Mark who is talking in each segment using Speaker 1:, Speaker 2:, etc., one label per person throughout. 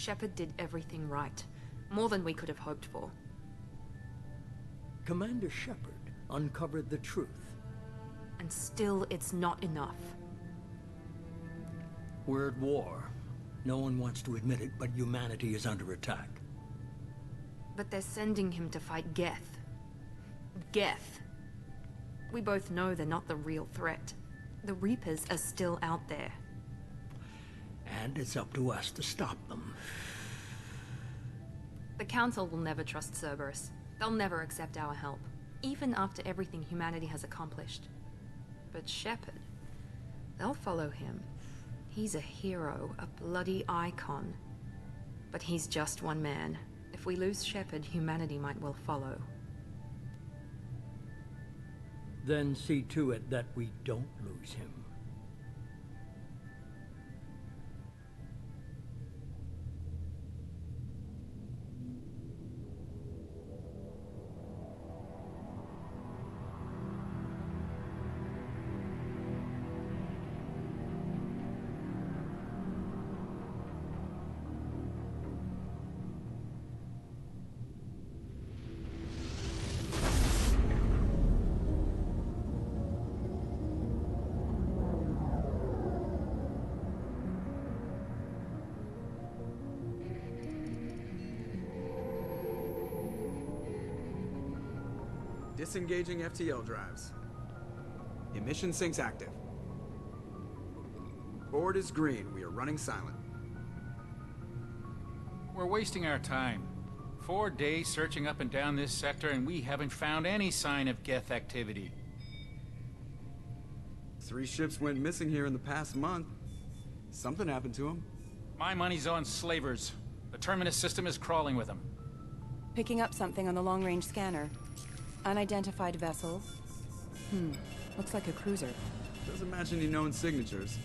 Speaker 1: Shepard did everything right. More than we could have hoped for.
Speaker 2: Commander Shepard uncovered the truth.
Speaker 1: And still, it's not enough.
Speaker 2: We're at war. No one wants to admit it, but humanity is under attack.
Speaker 1: But they're sending him to fight Geth. Geth. We both know they're not the real threat. The Reapers are still out there.
Speaker 2: And it's up to us to stop them.
Speaker 1: The Council will never trust Cerberus. They'll never accept our help, even after everything humanity has accomplished. But Shepard, they'll follow him. He's a hero, a bloody icon. But he's just one man. If we lose Shepard, humanity might well follow.
Speaker 2: Then see to it that we don't lose him.
Speaker 3: Disengaging FTL drives. Emission sinks active. Board is green. We are running silent.
Speaker 4: We're wasting our time. 4 days searching up and down this sector, and we haven't found any sign of Geth activity.
Speaker 3: 3 ships went missing here in the past month. Something happened to them.
Speaker 4: My money's on slavers. The Terminus system is crawling with them.
Speaker 5: Picking up something on the long-range scanner. Unidentified vessel. Looks like a cruiser.
Speaker 3: Doesn't match any known signatures.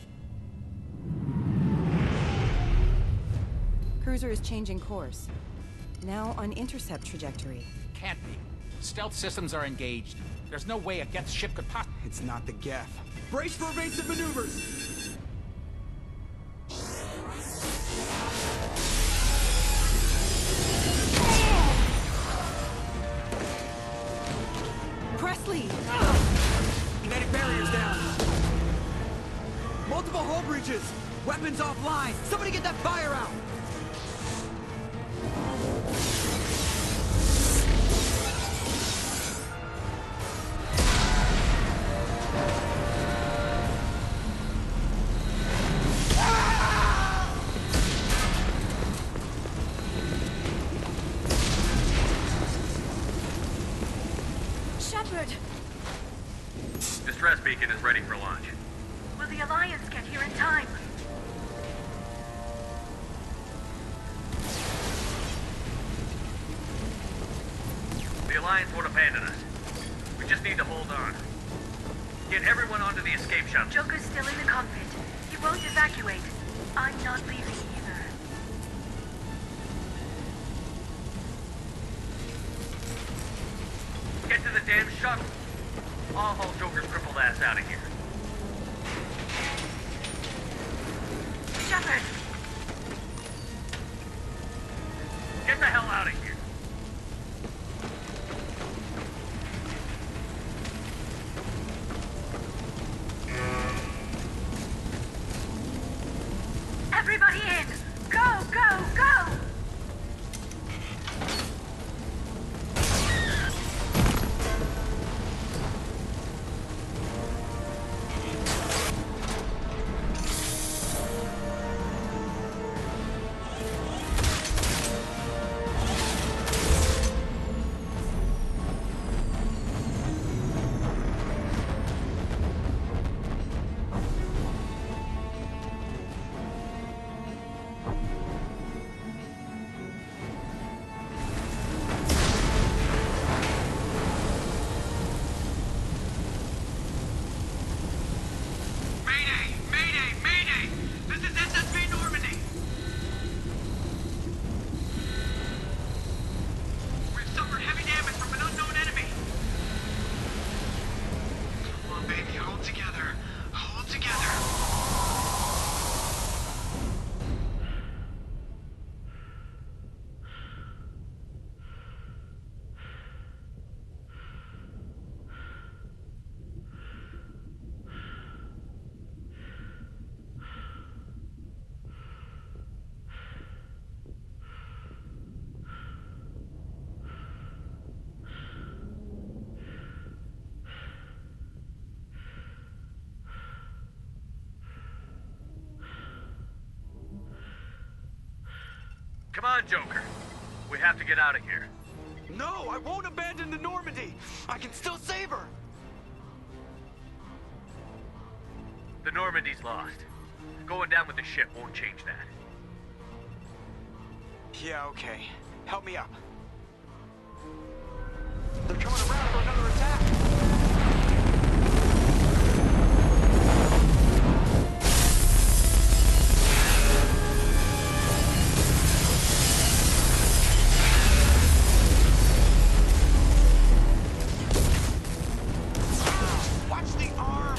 Speaker 5: Cruiser is changing course. Now on intercept trajectory.
Speaker 4: Can't be. Stealth systems are engaged. There's no way a Geth ship could possibly...
Speaker 3: It's not the Geth. Brace for evasive maneuvers!
Speaker 5: Presley!
Speaker 3: Kinetic barriers down. Multiple hull breaches. Weapons offline. Somebody get that fire out.
Speaker 6: Distress beacon is ready for launch.
Speaker 7: Will the Alliance get here in time?
Speaker 6: The Alliance won't abandon us. We just need to hold on. Get everyone onto the escape shuttle.
Speaker 7: Joker's still in the cockpit. He won't evacuate. I'm not leaving either.
Speaker 6: Get to the damn shuttle. I'll haul Joker's crippled ass out of here.
Speaker 7: Shepard!
Speaker 6: Get the hell out of here.
Speaker 7: Everybody in! Go, go, go!
Speaker 6: on, Joker. We have to get out of here.
Speaker 3: No, I won't abandon the Normandy. I can still save her.
Speaker 6: The Normandy's lost. Going down with the ship won't change that.
Speaker 3: Yeah, okay. Help me up. They're coming around for another attack. Watch the arm!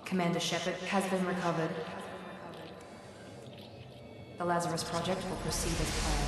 Speaker 1: Commander Shepard has been recovered. The Lazarus Project will proceed as planned.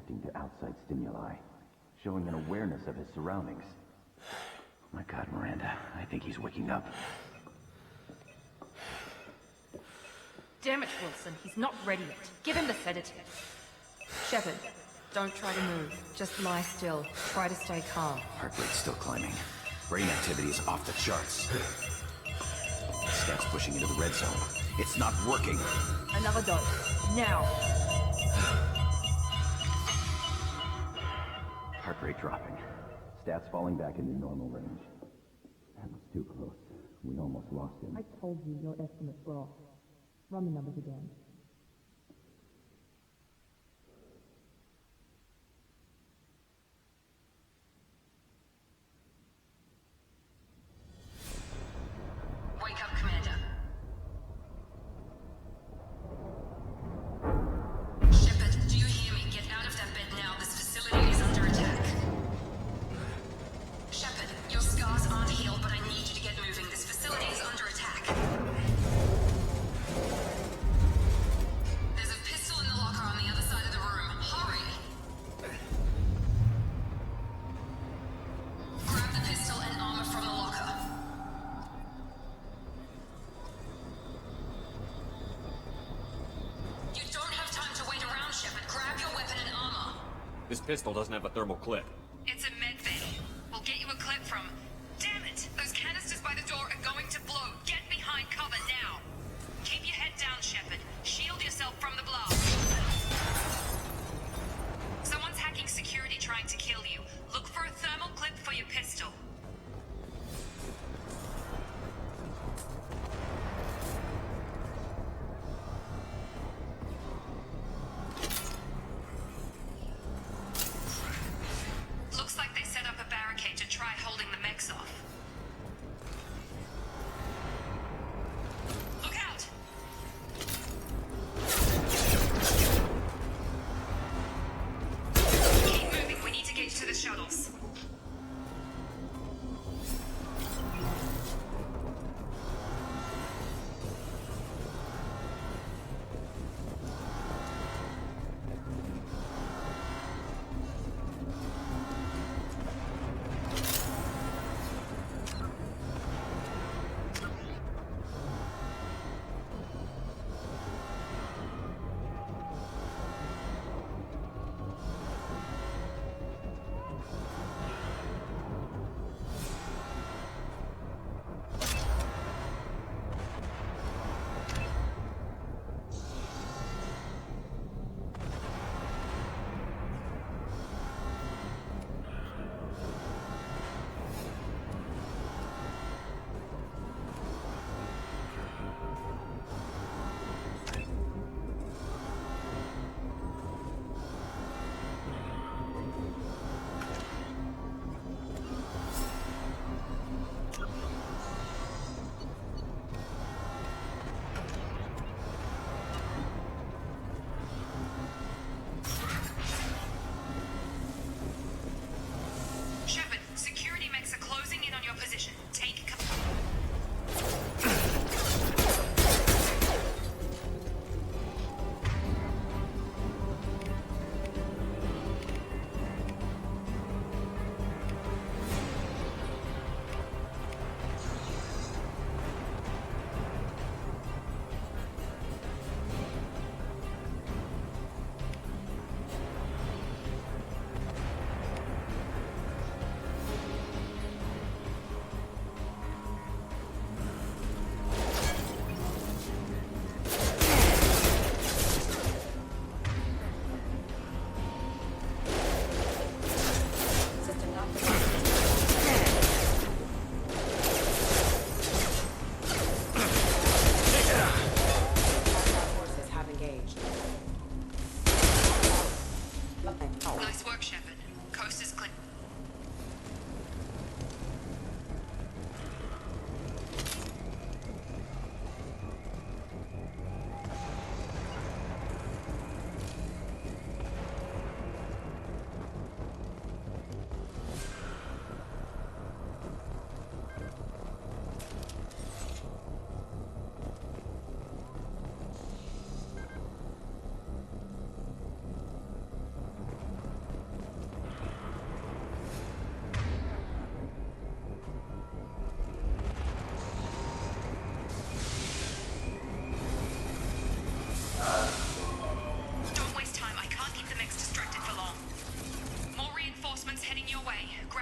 Speaker 8: reacting to outside stimuli, showing an awareness of his surroundings. My God, Miranda, I think he's waking up.
Speaker 1: Damn it, Wilson. He's not ready yet. Give him the sedative. Shepard, don't try to move. Just lie still. Try to stay calm.
Speaker 8: Heart rate's still climbing. Brain activity is off the charts. Stats pushing into the red zone. It's not working.
Speaker 1: Another dose. Now.
Speaker 8: Heart rate dropping. Stats falling back into normal range. That was too close. We almost lost him.
Speaker 9: I told you your estimates were off. Run the numbers again.
Speaker 7: Wake up, Commander. Shepard, do you hear me? Get out of that bed now. This facility is under attack. Shepard, your scars aren't healed, but I need you to get moving. This facility is under attack. There's a pistol in the locker on the other side of the room. Hurry! Grab the pistol and armor from the locker. You don't have time to wait around, Shepard. Grab your weapon and armor.
Speaker 10: This pistol doesn't have a thermal clip.
Speaker 7: It's a med bay. We'll get you a clip from... Damn it! Those canisters by the door are going to blow. Get behind cover now. Keep your head down, Shepard. Shield yourself from the blast. Someone's hacking security trying to kill you. Look for a thermal clip for your pistol. Looks like they set up a barricade to try holding the mechs off. Look out! Keep moving, we need to get to the shuttles. Shepard, security mechs are closing in on your position. Take cover. Nice work, Shepard. Coast is clear.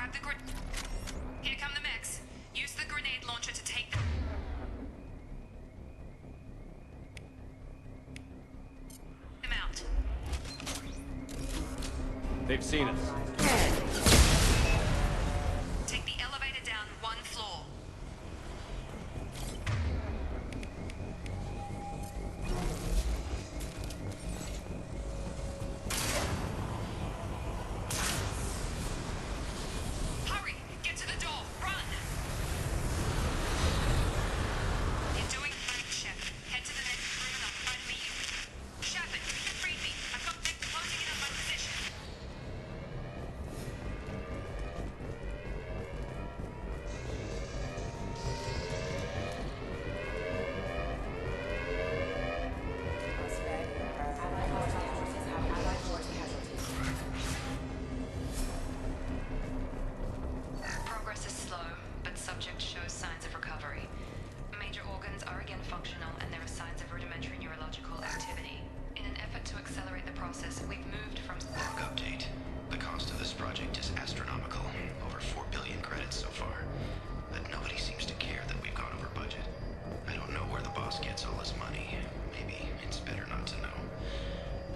Speaker 7: Grab the grenade. Here come the mechs. Use the grenade launcher to take them out.
Speaker 10: They've seen us.
Speaker 7: Take the elevator down one floor. Hurry! Get to the door! Run! You're doing fine, Shep. Head to the next room and I'll try to meet you. Shepard, read me. I've got Nick closing in on my position. Progress is slow, but subject shows signs of recovery. Major organs are again functional, and there are signs of rudimentary neurological activity. In an effort to accelerate the process, we've moved from...
Speaker 8: Log update. The cost of this project is astronomical. Over 4 billion credits so far. But nobody seems to care that we've gone over budget. I don't know where the boss gets all his money. Maybe it's better not to know.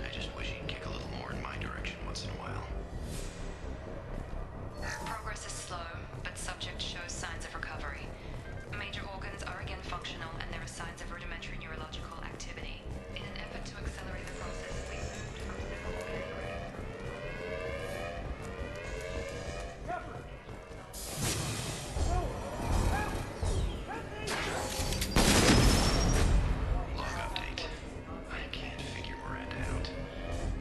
Speaker 8: I just wish he'd kick a little more in my direction once in a while.
Speaker 7: Progress is slow, but subject shows signs of recovery. Major organs are again functional, and there are signs of rudimentary neurological activity. In an effort to accelerate the process, we've moved from several organic...
Speaker 8: Log update. I can't figure Miranda out.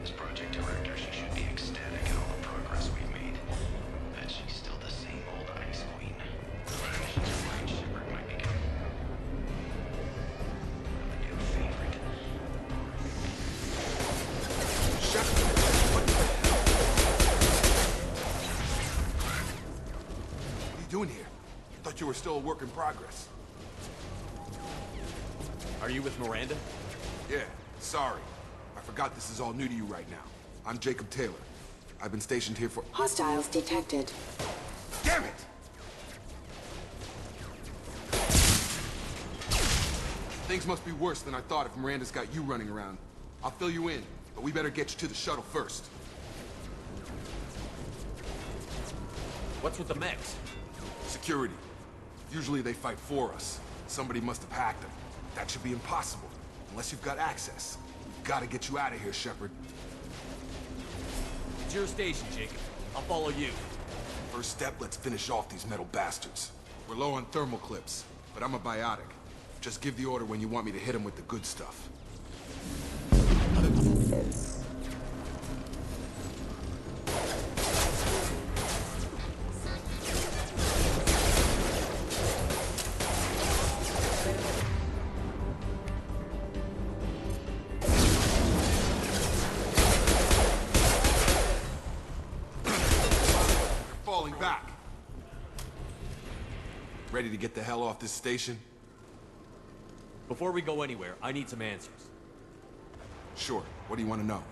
Speaker 8: As project director, she should be ecstatic at all the progress we've made. But she's still the same old ice queen. She's afraid Shepard might become a new favorite.
Speaker 11: What are you doing here? I thought you were still a work in progress.
Speaker 10: Are you with Miranda?
Speaker 11: Yeah, sorry. I forgot this is all new to you right now. I'm Jacob Taylor. I've been stationed here for...
Speaker 12: Hostiles detected.
Speaker 11: Damn it! Things must be worse than I thought if Miranda's got you running around. I'll fill you in, but we better get you to the shuttle first.
Speaker 10: What's with the mechs?
Speaker 11: Security. Usually they fight for us. Somebody must have hacked them. That should be impossible, unless you've got access. Gotta get you out of here, Shepard.
Speaker 10: It's your station, Jacob. I'll follow you.
Speaker 11: First step, let's finish off these metal bastards. We're low on thermal clips, but I'm a biotic. Just give the order when you want me to hit them with the good stuff. Falling back. Ready to get the hell off this station?
Speaker 10: Before we go anywhere, I need some answers.
Speaker 11: Sure. What do you want to know?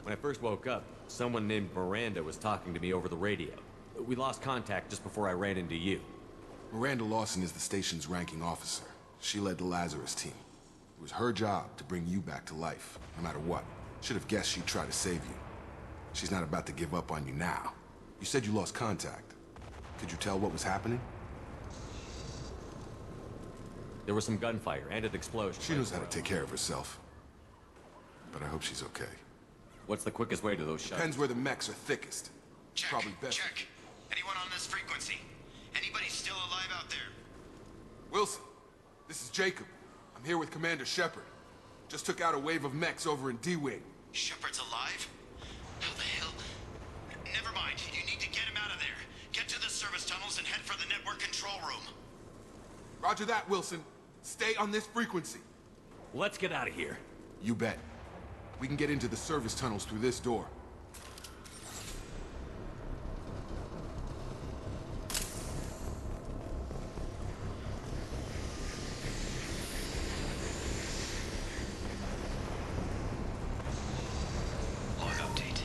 Speaker 10: When I first woke up, someone named Miranda was talking to me over the radio. We lost contact just before I ran into you.
Speaker 11: Miranda Lawson is the station's ranking officer. She led the Lazarus team. It was her job to bring you back to life, no matter what. Should have guessed she'd try to save you. She's not about to give up on you now. You said you lost contact. Could you tell what was happening?
Speaker 10: There was some gunfire and an explosion.
Speaker 11: She knows how to take care of herself. But I hope she's okay.
Speaker 10: What's the quickest way to those shuttles?
Speaker 11: Depends where the mechs are thickest.
Speaker 8: Check,
Speaker 11: Probably best.
Speaker 8: check. Anyone on this frequency? Anybody still alive out there?
Speaker 11: Wilson, this is Jacob. I'm here with Commander Shepard. Just took out a wave of mechs over in D-Wing.
Speaker 8: Shepard's alive? How the hell? Never mind. You need to get him out of there. Get to the service tunnels and head for the network control room.
Speaker 11: Roger that, Wilson. Stay on this frequency.
Speaker 10: Let's get out of here.
Speaker 11: You bet. We can get into the service tunnels through this door.
Speaker 8: Log update.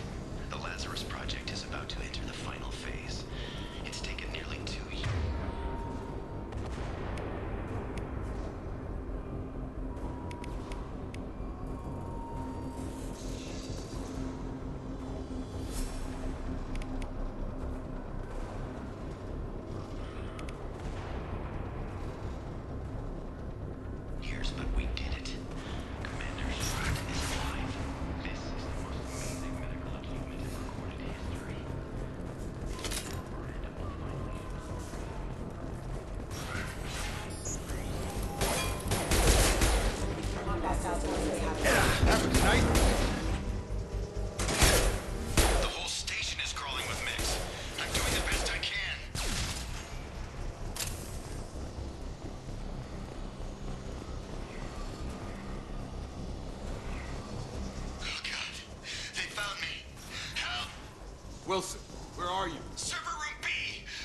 Speaker 11: Wilson, where are you?
Speaker 8: Server room B!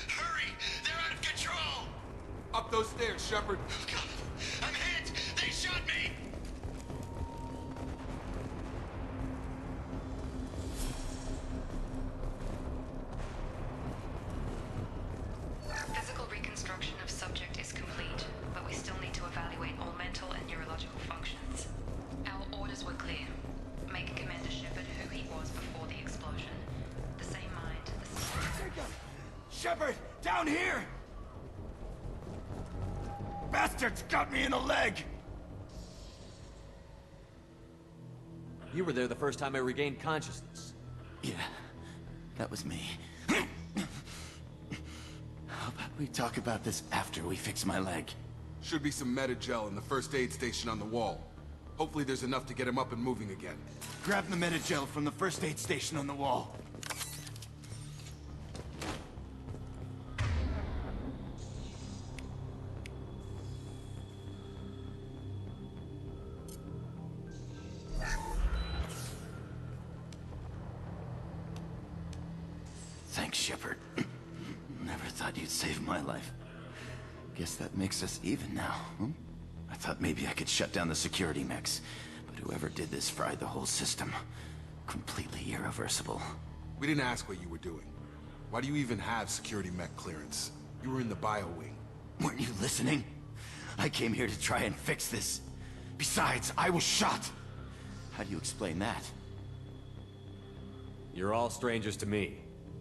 Speaker 8: Hurry! They're out of control!
Speaker 11: Up those stairs, Shepard.
Speaker 8: Oh, God. I'm hit! They shot me!
Speaker 7: Physical reconstruction of subject is complete, but we still need to evaluate all mental and neurological functions. Our orders were clear. Make Commander Shepard who he was before the explosion. The same mind, the same...
Speaker 12: Shepard, down here! Bastards got me in the leg!
Speaker 10: You were there the first time I regained consciousness.
Speaker 12: Yeah, that was me. How about we talk about this after we fix my leg?
Speaker 11: Should be some Medi-gel in the first aid station on the wall. Hopefully there's enough to get him up and moving again.
Speaker 12: Grab the Medi-gel from the first aid station on the wall. Thanks, Shepard. Never thought you'd save my life. Guess that makes us even now, hmm? I thought maybe I could shut down the security mechs, but whoever did this fried the whole system. Completely irreversible.
Speaker 11: We didn't ask what you were doing. Why do you even have security mech clearance? You were in the bio wing.
Speaker 12: Weren't you listening? I came here to try and fix this. Besides, I was shot. How do you explain that?
Speaker 10: You're all strangers to me.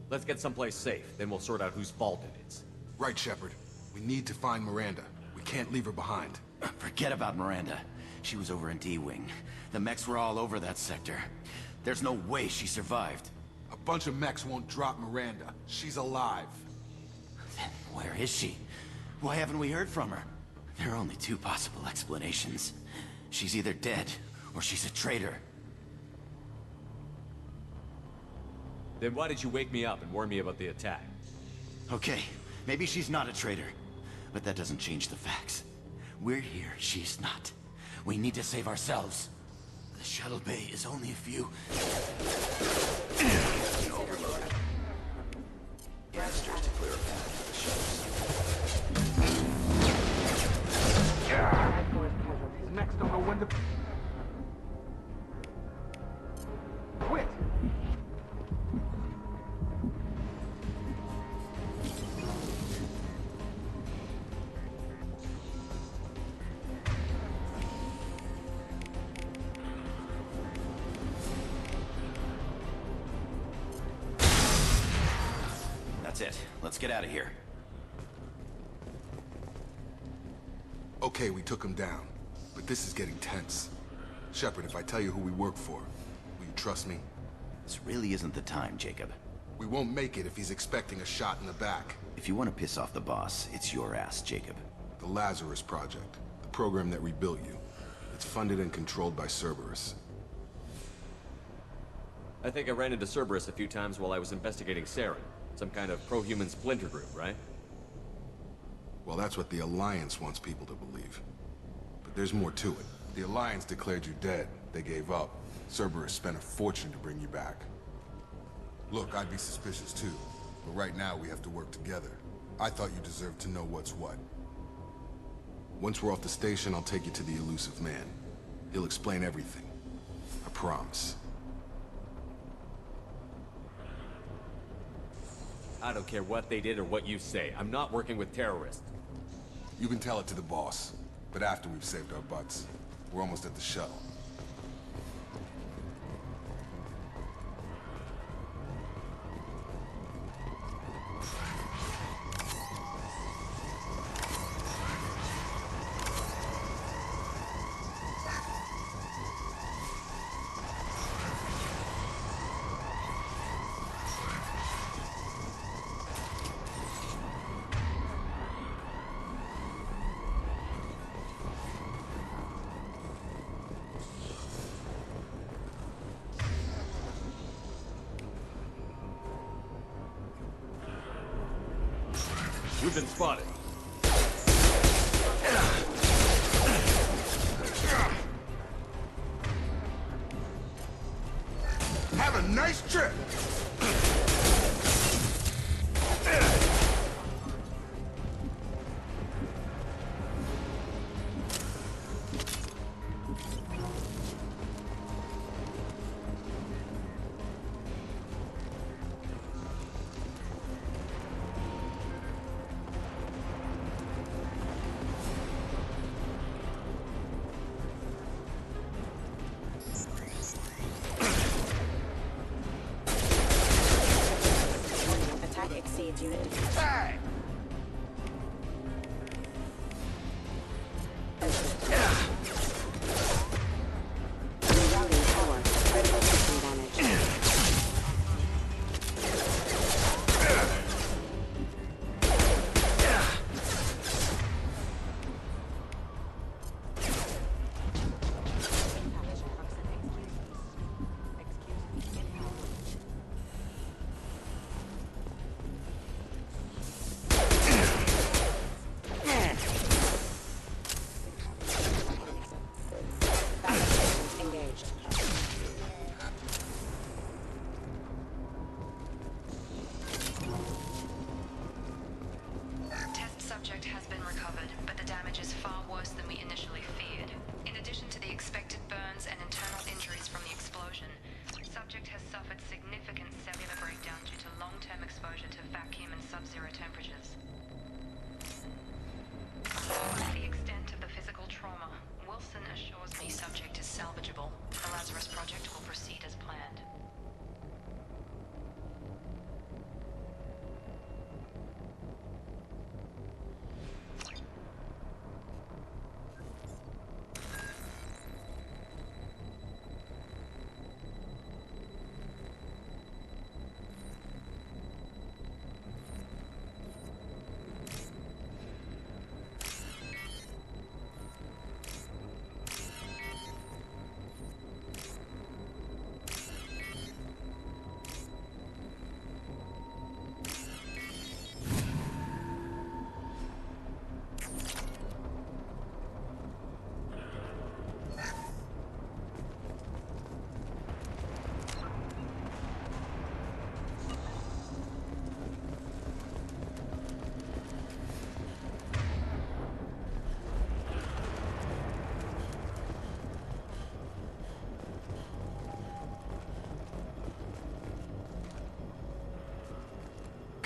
Speaker 10: Let's get someplace safe, then we'll sort out whose fault it is.
Speaker 11: Right, Shepard. We need to find Miranda. We can't leave her behind.
Speaker 12: Forget about Miranda. She was over in D-Wing. The mechs were all over that sector. There's no way she survived.
Speaker 11: A bunch of mechs won't drop Miranda. She's alive.
Speaker 12: Then where is she? Why haven't we heard from her? There are only two possible explanations. She's either dead, or she's a traitor.
Speaker 10: Then why did you wake me up and warn me about the attack?
Speaker 12: Okay, maybe she's not a traitor. But that doesn't change the facts. We're here, she's not. We need to save ourselves. The shuttle bay is only a few... Overloaded. Canisters to clear a path for the shuttles.
Speaker 3: Next, don't know when to... Quit!
Speaker 12: That's it. Let's get out of here.
Speaker 11: Okay, we took him down. But this is getting tense. Shepard, if I tell you who we work for, will you trust me?
Speaker 12: This really isn't the time, Jacob.
Speaker 11: We won't make it if he's expecting a shot in the back.
Speaker 12: If you want to piss off the boss, it's your ass, Jacob.
Speaker 11: The Lazarus Project. The program that rebuilt you. It's funded and controlled by Cerberus.
Speaker 10: I think I ran into Cerberus a few times while I was investigating Saren. Some kind of pro-human splinter group, right?
Speaker 11: Well, that's what the Alliance wants people to believe. But there's more to it. The Alliance declared you dead. They gave up. Cerberus spent a fortune to bring you back. Look, I'd be suspicious too. But right now, we have to work together. I thought you deserved to know what's what. Once we're off the station, I'll take you to the elusive man. He'll explain everything. I promise.
Speaker 10: I don't care what they did or what you say. I'm not working with terrorists.
Speaker 11: You can tell it to the boss. But after we've saved our butts. We're almost at the shuttle.
Speaker 10: We've been spotted.
Speaker 11: Have a nice trip!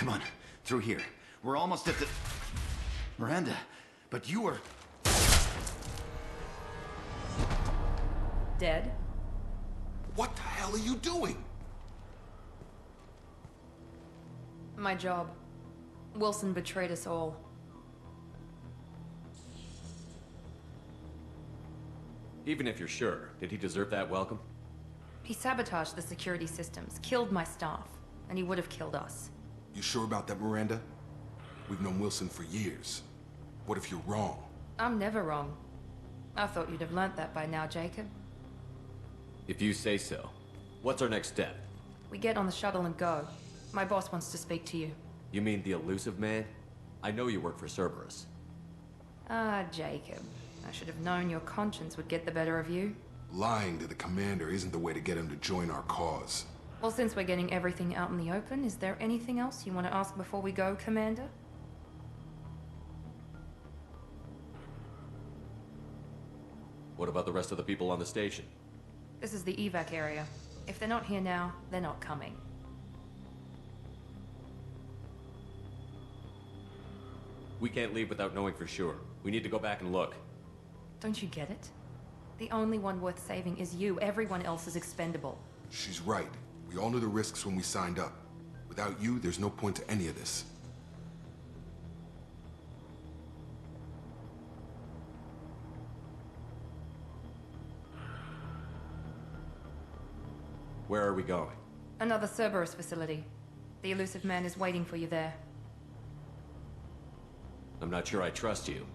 Speaker 12: Come on, through here. We're almost at the... Miranda, but you were...
Speaker 5: Dead?
Speaker 11: What the hell are you doing?
Speaker 1: My job. Wilson betrayed us all.
Speaker 10: Even if you're sure, did he deserve that welcome?
Speaker 1: He sabotaged the security systems, killed my staff, and he would have killed us.
Speaker 11: You sure about that, Miranda? We've known Wilson for years. What if you're wrong?
Speaker 1: I'm never wrong. I thought you'd have learnt that by now, Jacob.
Speaker 10: If you say so. What's our next step?
Speaker 1: We get on the shuttle and go. My boss wants to speak to you.
Speaker 10: You mean the elusive man? I know you work for Cerberus.
Speaker 1: Ah, Jacob. I should have known your conscience would get the better of you.
Speaker 11: Lying to the commander isn't the way to get him to join our cause.
Speaker 1: Well, since we're getting everything out in the open, is there anything else you want to ask before we go, Commander?
Speaker 10: What about the rest of the people on the station?
Speaker 1: This is the evac area. If they're not here now, they're not coming.
Speaker 10: We can't leave without knowing for sure. We need to go back and look.
Speaker 1: Don't you get it? The only one worth saving is you. Everyone else is expendable.
Speaker 11: She's right. We all knew the risks when we signed up. Without you, there's no point to any of this.
Speaker 10: Where are we going?
Speaker 1: Another Cerberus facility. The elusive man is waiting for you there.
Speaker 10: I'm not sure I trust you.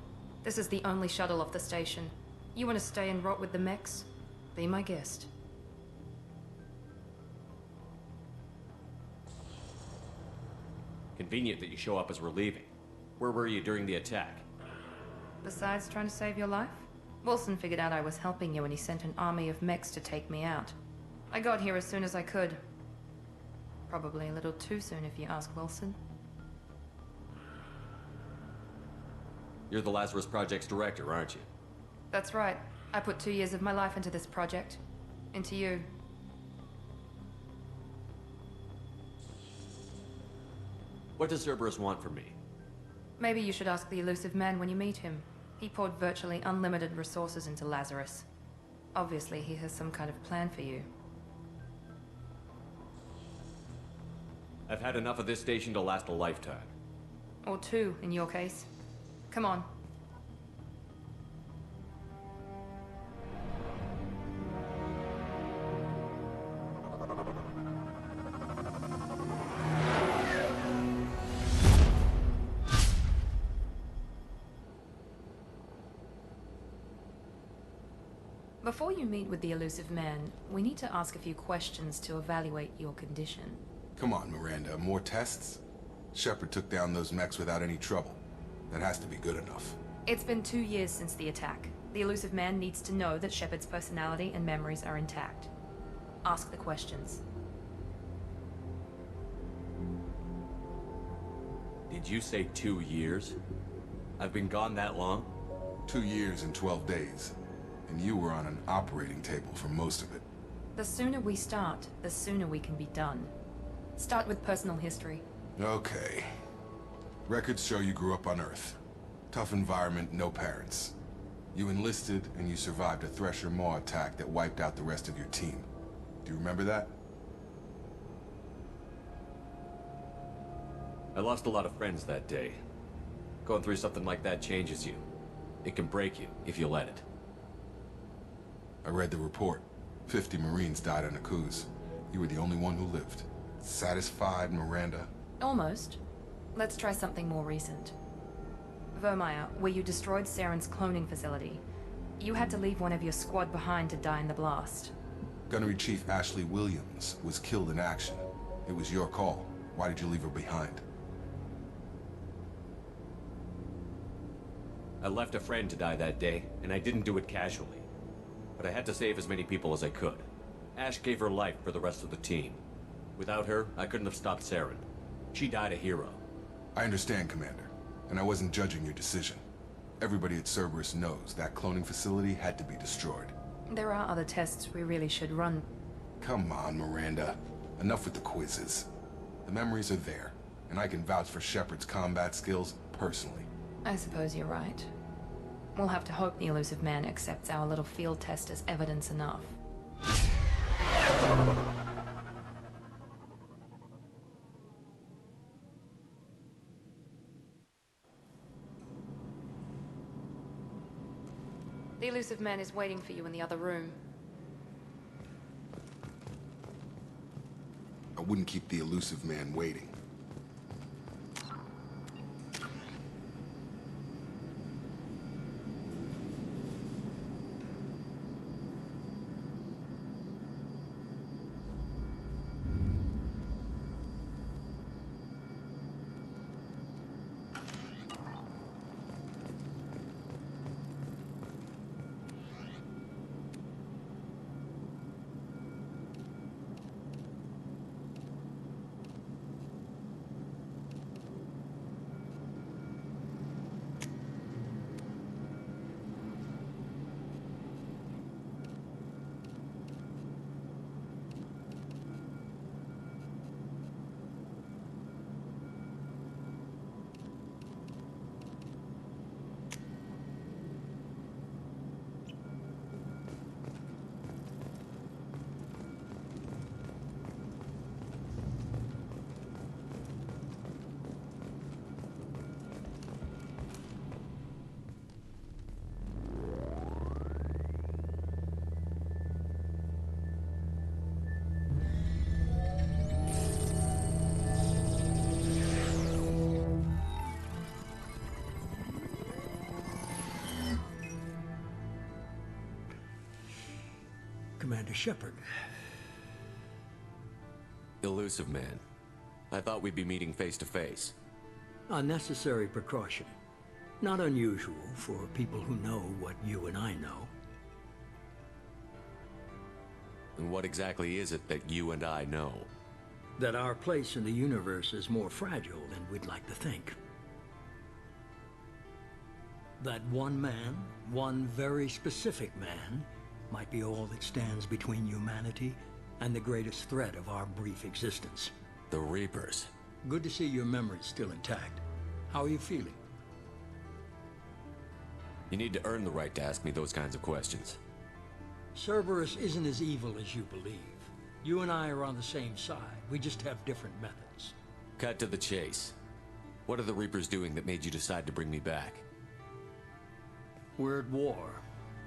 Speaker 1: This is the only shuttle off the station. You want to stay and rot with the mechs? Be my guest.
Speaker 10: Convenient that you show up as we're leaving. Where were you during the attack?
Speaker 1: Besides trying to save your life? Wilson figured out I was helping you and he sent an army of mechs to take me out. I got here as soon as I could. Probably a little too soon if you ask Wilson.
Speaker 10: You're the Lazarus Project's director, aren't you?
Speaker 1: That's right. I put 2 years of my life into this project. Into you.
Speaker 10: What does Cerberus want from me?
Speaker 1: Maybe you should ask the elusive man when you meet him. He poured virtually unlimited resources into Lazarus. Obviously, he has some kind of plan for you.
Speaker 10: I've had enough of this station to last a lifetime.
Speaker 1: Or 2, in your case. Come on. Before you meet with the elusive man, we need to ask a few questions to evaluate your condition.
Speaker 11: Come on, Miranda. More tests? Shepard took down those mechs without any trouble. That has to be good enough.
Speaker 1: It's been 2 years since the attack. The elusive man needs to know that Shepard's personality and memories are intact. Ask the questions.
Speaker 10: Did you say 2 years? I've been gone that long?
Speaker 11: 2 years and 12 days. And you were on an operating table for most of it.
Speaker 1: The sooner we start, the sooner we can be done. Start with personal history.
Speaker 11: Okay. Records show you grew up on Earth. Tough environment, no parents. You enlisted, and you survived a Thresher Maw attack that wiped out the rest of your team. Do you remember that?
Speaker 10: I lost a lot of friends that day. Going through something like that changes you. It can break you, if you let it.
Speaker 11: I read the report. 50 Marines died on Akuz. You were the only one who lived. Satisfied, Miranda?
Speaker 1: Almost. Let's try something more recent. Vermeer, where you destroyed Saren's cloning facility. You had to leave one of your squad behind to die in the blast.
Speaker 11: Gunnery Chief Ashley Williams was killed in action. It was your call. Why did you leave her behind?
Speaker 10: I left a friend to die that day, and I didn't do it casually. But I had to save as many people as I could. Ash gave her life for the rest of the team. Without her, I couldn't have stopped Saren. She died a hero.
Speaker 11: I understand, Commander. And I wasn't judging your decision. Everybody at Cerberus knows that cloning facility had to be destroyed.
Speaker 1: There are other tests we really should run.
Speaker 11: Come on, Miranda. Enough with the quizzes. The memories are there. And I can vouch for Shepard's combat skills personally.
Speaker 7: I suppose you're right. We'll have to hope the elusive man accepts our little field test as evidence enough. The elusive man is waiting for you in the other room.
Speaker 11: I wouldn't keep the elusive man waiting.
Speaker 2: Commander Shepard.
Speaker 10: Elusive man. I thought we'd be meeting face to face.
Speaker 2: A necessary precaution. Not unusual for people who know what you and I know.
Speaker 10: And what exactly is it that you and I know?
Speaker 2: That our place in the universe is more fragile than we'd like to think. That one man, one very specific man, might be all that stands between humanity and the greatest threat of our brief existence.
Speaker 10: The Reapers.
Speaker 2: Good to see your memory's still intact. How are you feeling?
Speaker 10: You need to earn the right to ask me those kinds of questions.
Speaker 2: Cerberus isn't as evil as you believe. You and I are on the same side. We just have different methods.
Speaker 10: Cut to the chase. What are the Reapers doing that made you decide to bring me back?
Speaker 2: We're at war.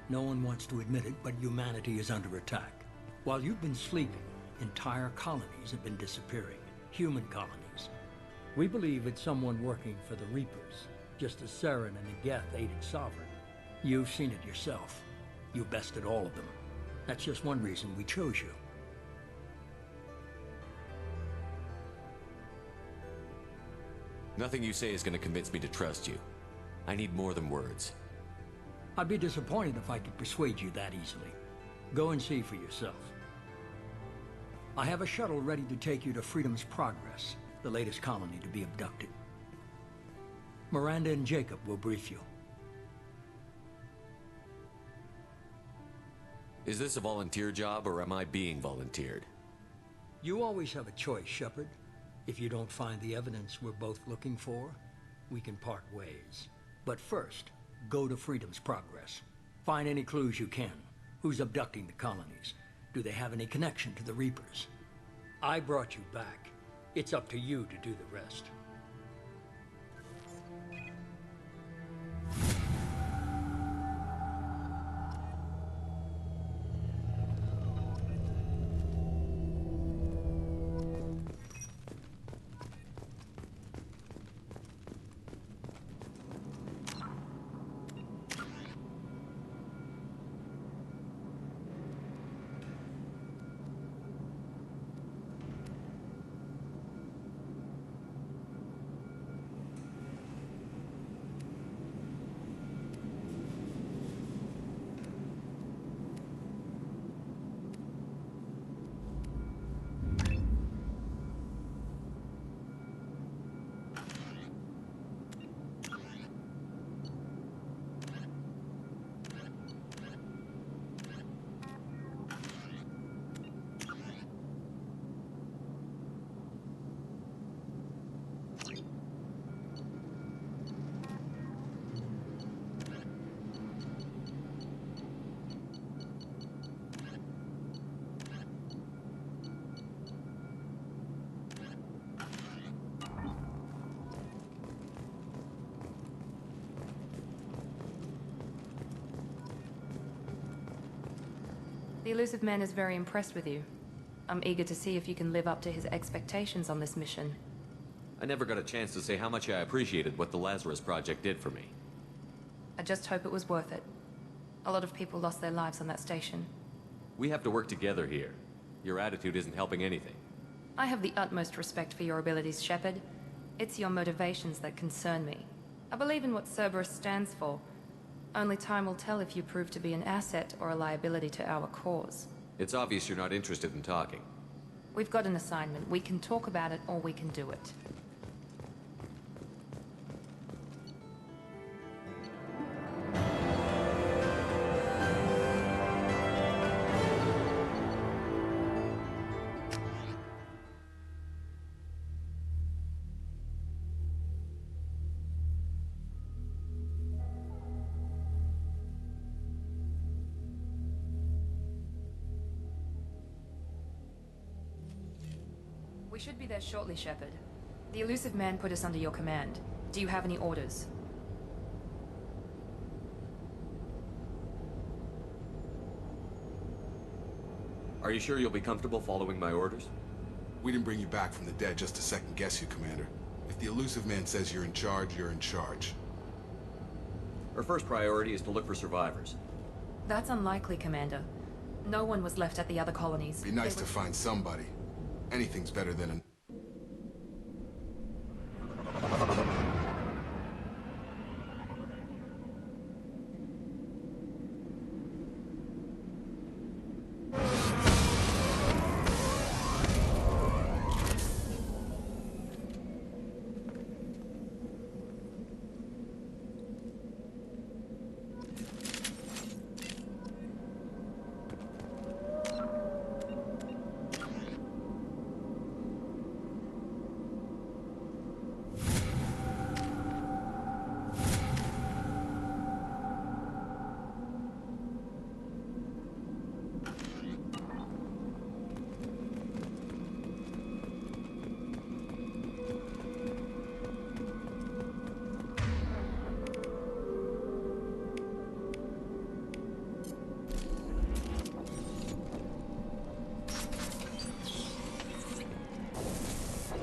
Speaker 2: No one wants to admit it, but humanity is under attack. While you've been sleeping, entire colonies have been disappearing. Human colonies. We believe it's someone working for the Reapers, just as Saren and the Geth aided Sovereign. You've seen it yourself. You bested all of them. That's just one reason we chose you.
Speaker 10: Nothing you say is going to convince me to trust you. I need more than words.
Speaker 2: I'd be disappointed if I could persuade you that easily. Go and see for yourself. I have a shuttle ready to take you to Freedom's Progress, the latest colony to be abducted. Miranda and Jacob will brief you.
Speaker 10: Is this a volunteer job, or am I being volunteered?
Speaker 2: You always have a choice, Shepard. If you don't find the evidence we're both looking for, we can part ways. But first, go to Freedom's Progress. Find any clues you can. Who's abducting the colonies? Do they have any connection to the Reapers? I brought you back. It's up to you to do the rest.
Speaker 1: The elusive man is very impressed with you. I'm eager to see if you can live up to his expectations on this mission.
Speaker 10: I never got a chance to say how much I appreciated what the Lazarus Project did for me.
Speaker 1: I just hope it was worth it. A lot of people lost their lives on that station.
Speaker 10: We have to work together here. Your attitude isn't helping anything.
Speaker 1: I have the utmost respect for your abilities, Shepard. It's your motivations that concern me. I believe in what Cerberus stands for. Only time will tell if you prove to be an asset or a liability to our cause.
Speaker 10: It's obvious you're not interested in talking.
Speaker 1: We've got an assignment. We can talk about it or we can do it. We should be there shortly, Shepard. The elusive man put us under your command. Do you have any orders?
Speaker 10: Are you sure you'll be comfortable following my orders?
Speaker 11: We didn't bring you back from the dead just to second guess you, Commander. If the elusive man says you're in charge, you're in charge.
Speaker 10: Our first priority is to look for survivors.
Speaker 1: That's unlikely, Commander. No one was left at the other colonies.
Speaker 11: Be nice to find somebody. Anything's better than an...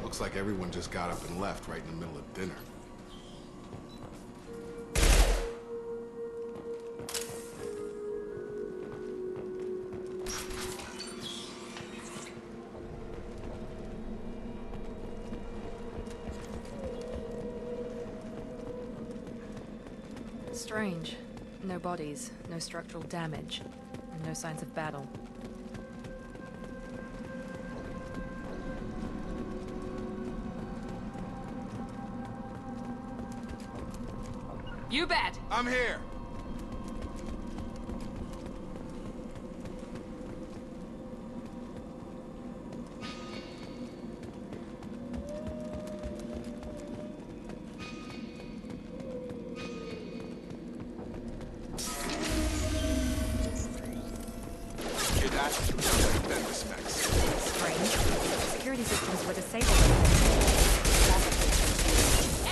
Speaker 11: Looks like everyone just got up and left right in the middle of dinner.
Speaker 1: Strange. No bodies, no structural damage, and no signs of battle. You bet!
Speaker 11: I'm here! Hear that? Tremendous specs.
Speaker 1: Strange. Security systems were disabled.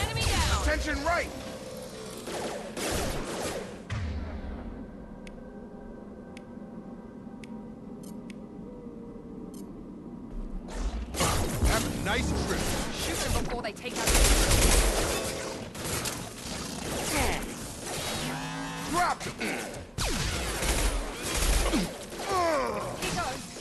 Speaker 1: Enemy down!
Speaker 11: Attention right! Have a nice trip.
Speaker 1: Shoot them before they take out
Speaker 11: Drop him!
Speaker 1: He goes!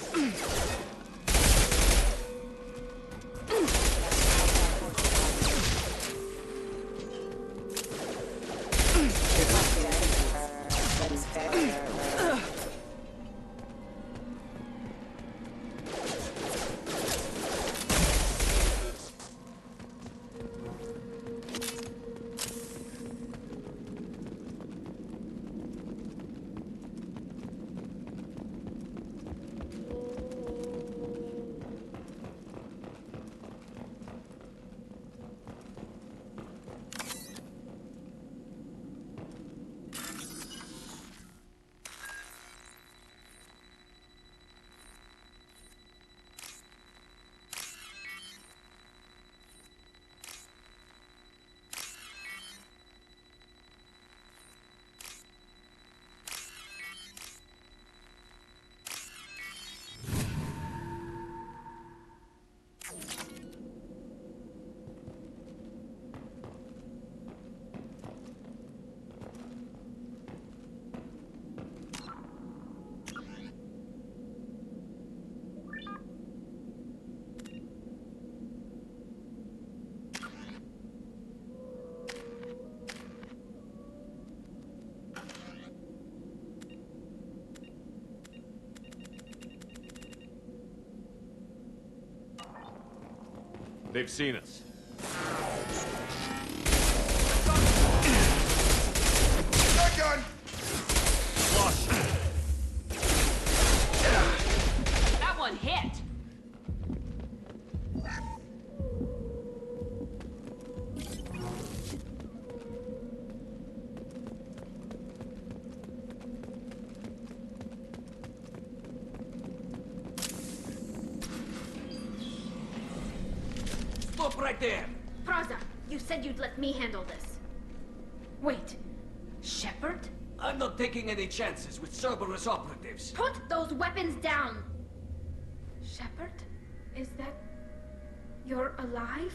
Speaker 10: They've seen us.
Speaker 11: Shotgun!
Speaker 10: Flush!
Speaker 1: That one hit!
Speaker 13: Stop right there!
Speaker 14: Praza, you said you'd let me handle this. Wait, Shepard?
Speaker 13: I'm not taking any chances with Cerberus operatives.
Speaker 14: Put those weapons down! Shepard? Is that... you're alive?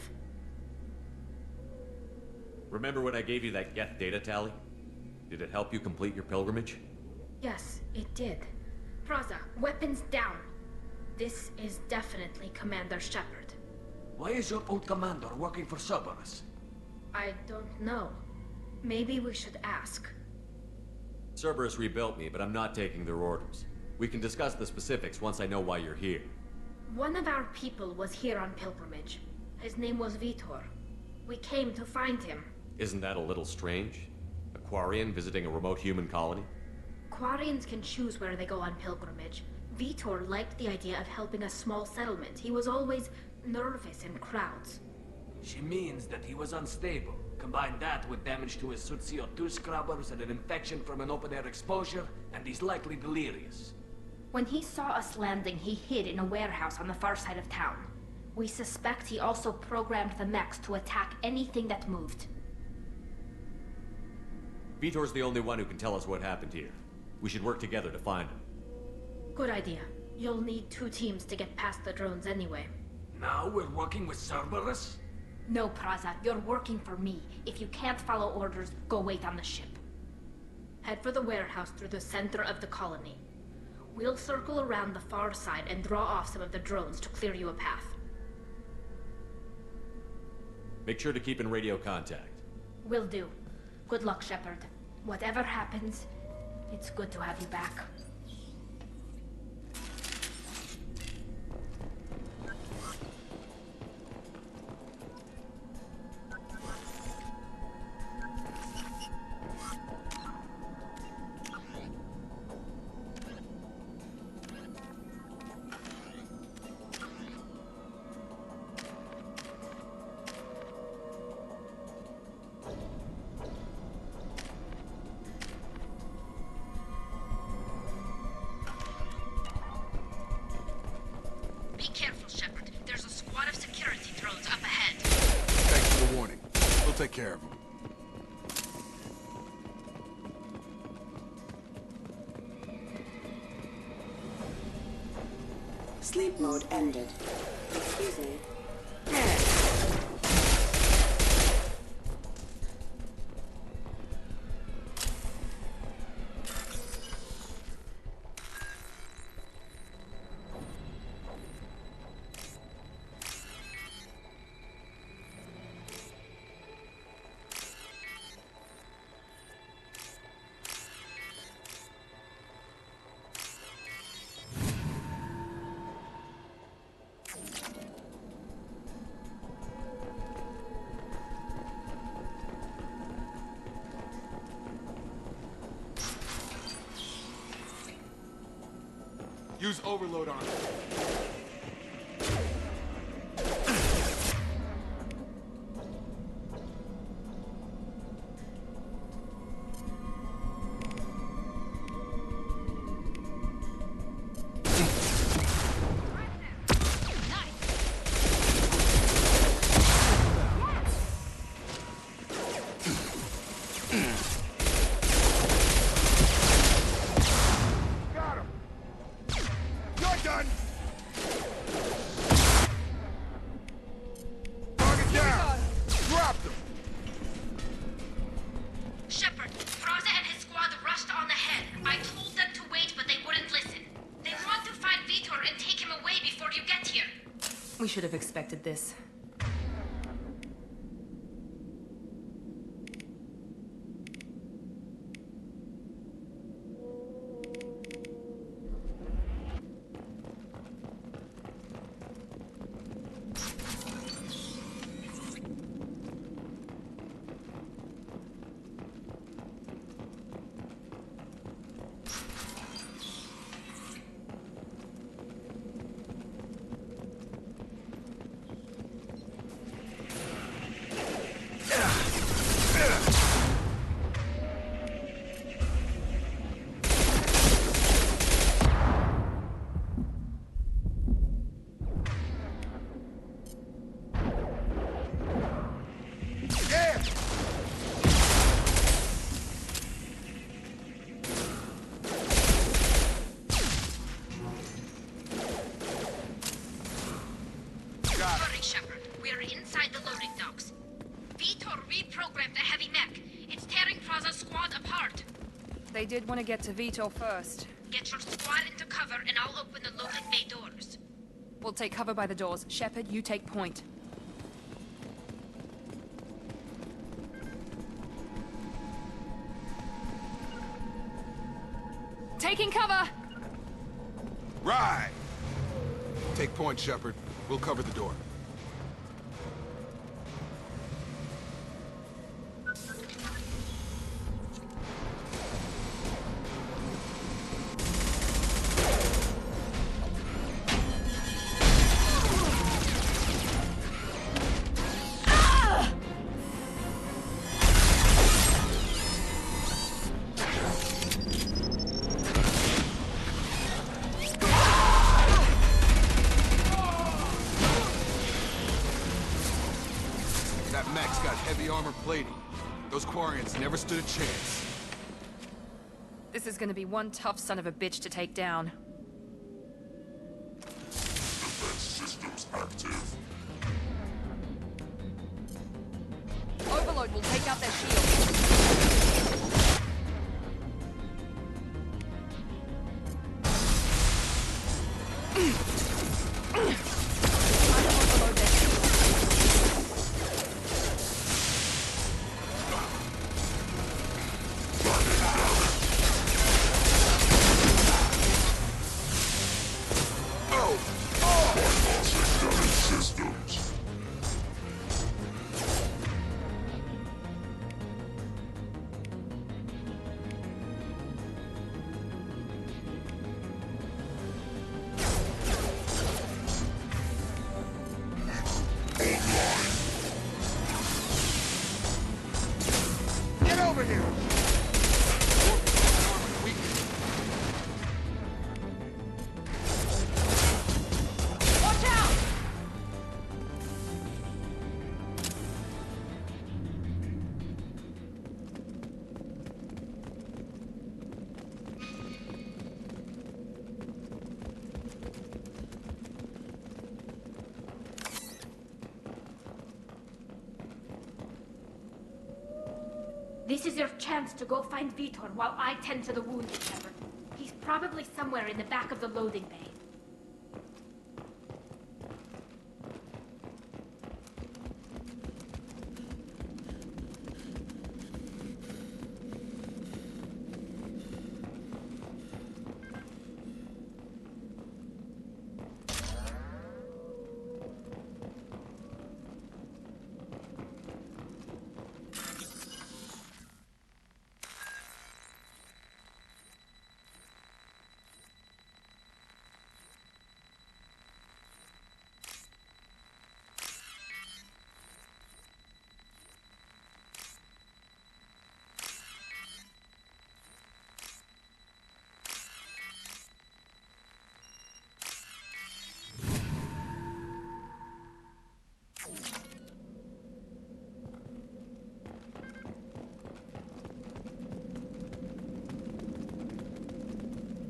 Speaker 10: Remember when I gave you that Geth data tally? Did it help you complete your pilgrimage?
Speaker 14: Yes, it did. Praza, weapons down. This is definitely Commander Shepard.
Speaker 13: Why is your old commander working for Cerberus?
Speaker 14: I don't know. Maybe we should ask.
Speaker 10: Cerberus rebuilt me, but I'm not taking their orders. We can discuss the specifics once I know why you're here.
Speaker 14: One of our people was here on pilgrimage. His name was Vitor. We came to find him.
Speaker 10: Isn't that a little strange? A Quarian visiting a remote human colony?
Speaker 14: Quarians can choose where they go on pilgrimage. Vitor liked the idea of helping a small settlement. He was always nervous in crowds.
Speaker 13: She means that he was unstable. Combine that with damage to his Sut CO2 scrubbers and an infection from an open-air exposure, and he's likely delirious.
Speaker 14: When he saw us landing, he hid in a warehouse on the far side of town. We suspect he also programmed the mechs to attack anything that moved.
Speaker 10: Vitor's the only one who can tell us what happened here. We should work together to find him.
Speaker 14: Good idea. You'll need 2 teams to get past the drones anyway.
Speaker 13: Now we're working with Cerberus?
Speaker 14: No, Praza, you're working for me. If you can't follow orders, go wait on the ship. Head for the warehouse through the center of the colony. We'll circle around the far side and draw off some of the drones to clear you a path.
Speaker 10: Make sure to keep in radio contact.
Speaker 14: Will do. Good luck, Shepard. Whatever happens, it's good to have you back.
Speaker 15: Be careful, Shepard. There's a squad of security drones up ahead.
Speaker 11: Thanks for the warning. We'll take care of them.
Speaker 16: Sleep mode ended. Excuse me.
Speaker 3: Use overload on it.
Speaker 14: Shepard, Praza and his squad rushed on ahead. I told them to wait, but they wouldn't listen. They want to find Vitor and take him away before you get here.
Speaker 1: We should have expected this.
Speaker 15: morning, Shepard. We are inside the loading docks. Vitor reprogrammed the heavy mech. It's tearing Praza's squad apart.
Speaker 1: They did want to get to Vitor first.
Speaker 15: Get your squad into cover and I'll open the loading bay doors.
Speaker 1: We'll take cover by the doors. Shepard, you take point. Taking cover!
Speaker 11: Right! Take point, Shepard. We'll cover the door. Those Quarians never stood a chance.
Speaker 1: This is gonna be one tough son of a bitch to take down.
Speaker 17: Defense systems active.
Speaker 1: Overload will take out their shields.
Speaker 14: This is your chance to go find Vitor while I tend to the wounded, Shepard. He's probably somewhere in the back of the loading bay.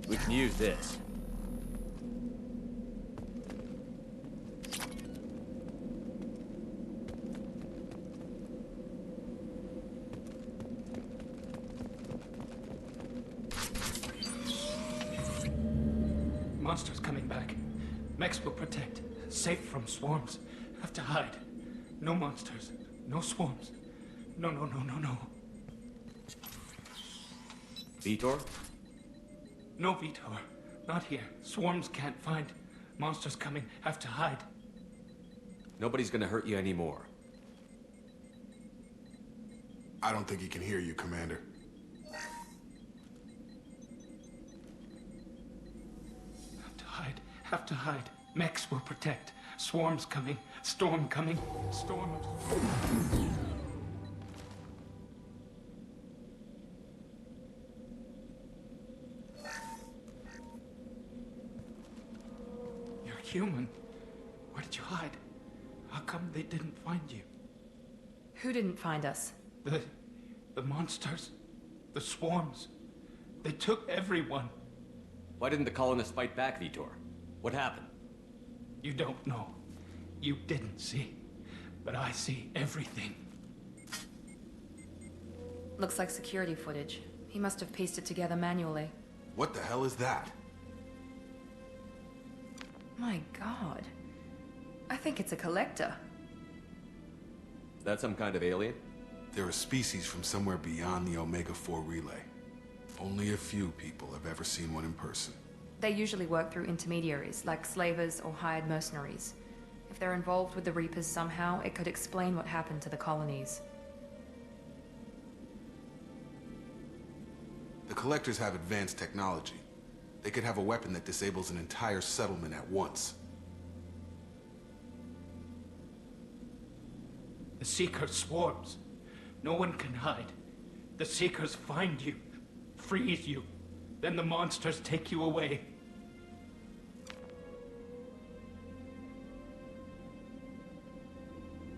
Speaker 10: We can use this.
Speaker 18: Monsters coming back. Mechs will protect. Safe from swarms. Have to hide. No monsters. No swarms. No.
Speaker 10: Vitor?
Speaker 18: No, Vitor. Not here. Swarms can't find. Monsters coming. Have to hide.
Speaker 10: Nobody's gonna hurt you anymore.
Speaker 11: I don't think he can hear you, Commander.
Speaker 18: Have to hide. Mechs will protect. Swarms coming. Storm coming. Storm. You're human. Where did you hide? How come they didn't find you?
Speaker 1: Who didn't find us?
Speaker 18: The monsters. The swarms. They took everyone.
Speaker 10: Why didn't the colonists fight back, Vitor? What happened?
Speaker 18: You don't know. You didn't see, but I see everything.
Speaker 1: Looks like security footage. He must have pieced it together manually.
Speaker 11: What the hell is that?
Speaker 1: My god. I think it's a collector.
Speaker 10: Is that some kind of alien?
Speaker 11: They're a species from somewhere beyond the Omega-4 relay. Only a few people have ever seen one in person.
Speaker 1: They usually work through intermediaries, like slavers or hired mercenaries. If they're involved with the Reapers somehow, it could explain what happened to the colonies.
Speaker 11: The Collectors have advanced technology. They could have a weapon that disables an entire settlement at once.
Speaker 18: The Seeker swarms. No one can hide. The Seekers find you, freeze you, then the monsters take you away.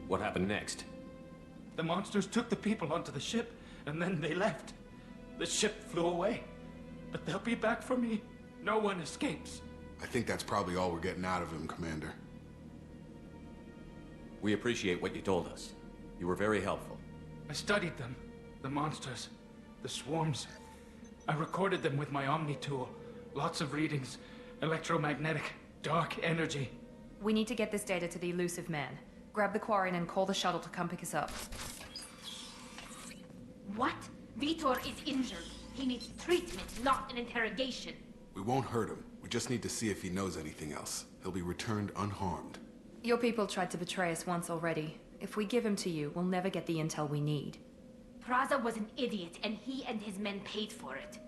Speaker 10: What happened next?
Speaker 18: The monsters took the people onto the ship, and then they left. The ship flew away. But they'll be back for me. No one escapes.
Speaker 11: I think that's probably all we're getting out of him, Commander.
Speaker 10: We appreciate what you told us. You were very helpful.
Speaker 18: I studied them. The monsters. The swarms. I recorded them with my Omni tool. Lots of readings. Electromagnetic. Dark energy.
Speaker 1: We need to get this data to the elusive man. Grab the Quarian and call the shuttle to come pick us up.
Speaker 14: What? Vitor is injured. He needs treatment, not an interrogation.
Speaker 11: We won't hurt him. We just need to see if he knows anything else. He'll be returned unharmed.
Speaker 1: Your people tried to betray us once already. If we give him to you, we'll never get the intel we need.
Speaker 14: Praza was an idiot, and he and his men paid for it.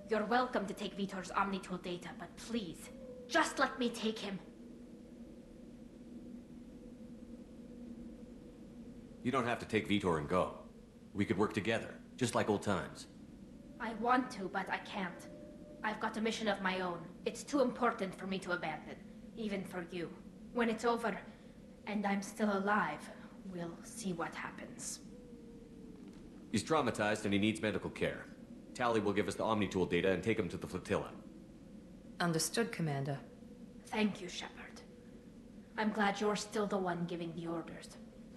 Speaker 14: You're welcome to take Vitor's Omnitool data, but please, just let me take him.
Speaker 10: You don't have to take Vitor and go. We could work together, just like old times.
Speaker 14: I want to, but I can't. I've got a mission of my own. It's too important for me to abandon, even for you. When it's over, and I'm still alive, we'll see what happens.
Speaker 10: He's traumatized and he needs medical care. Tally will give us the Omnitool data and take him to the flotilla.
Speaker 1: Understood, Commander.
Speaker 14: Thank you, Shepard. I'm glad you're still the one giving the orders.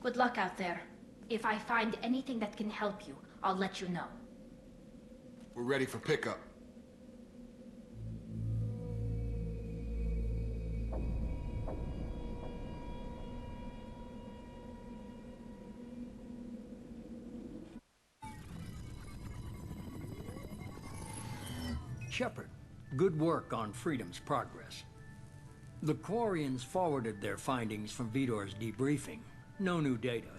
Speaker 14: Good luck out there. If I find anything that can help you, I'll let you know.
Speaker 11: We're ready for pickup.
Speaker 2: Shepard, good work on Freedom's progress. The Quarians forwarded their findings from Vitor's debriefing. No new data,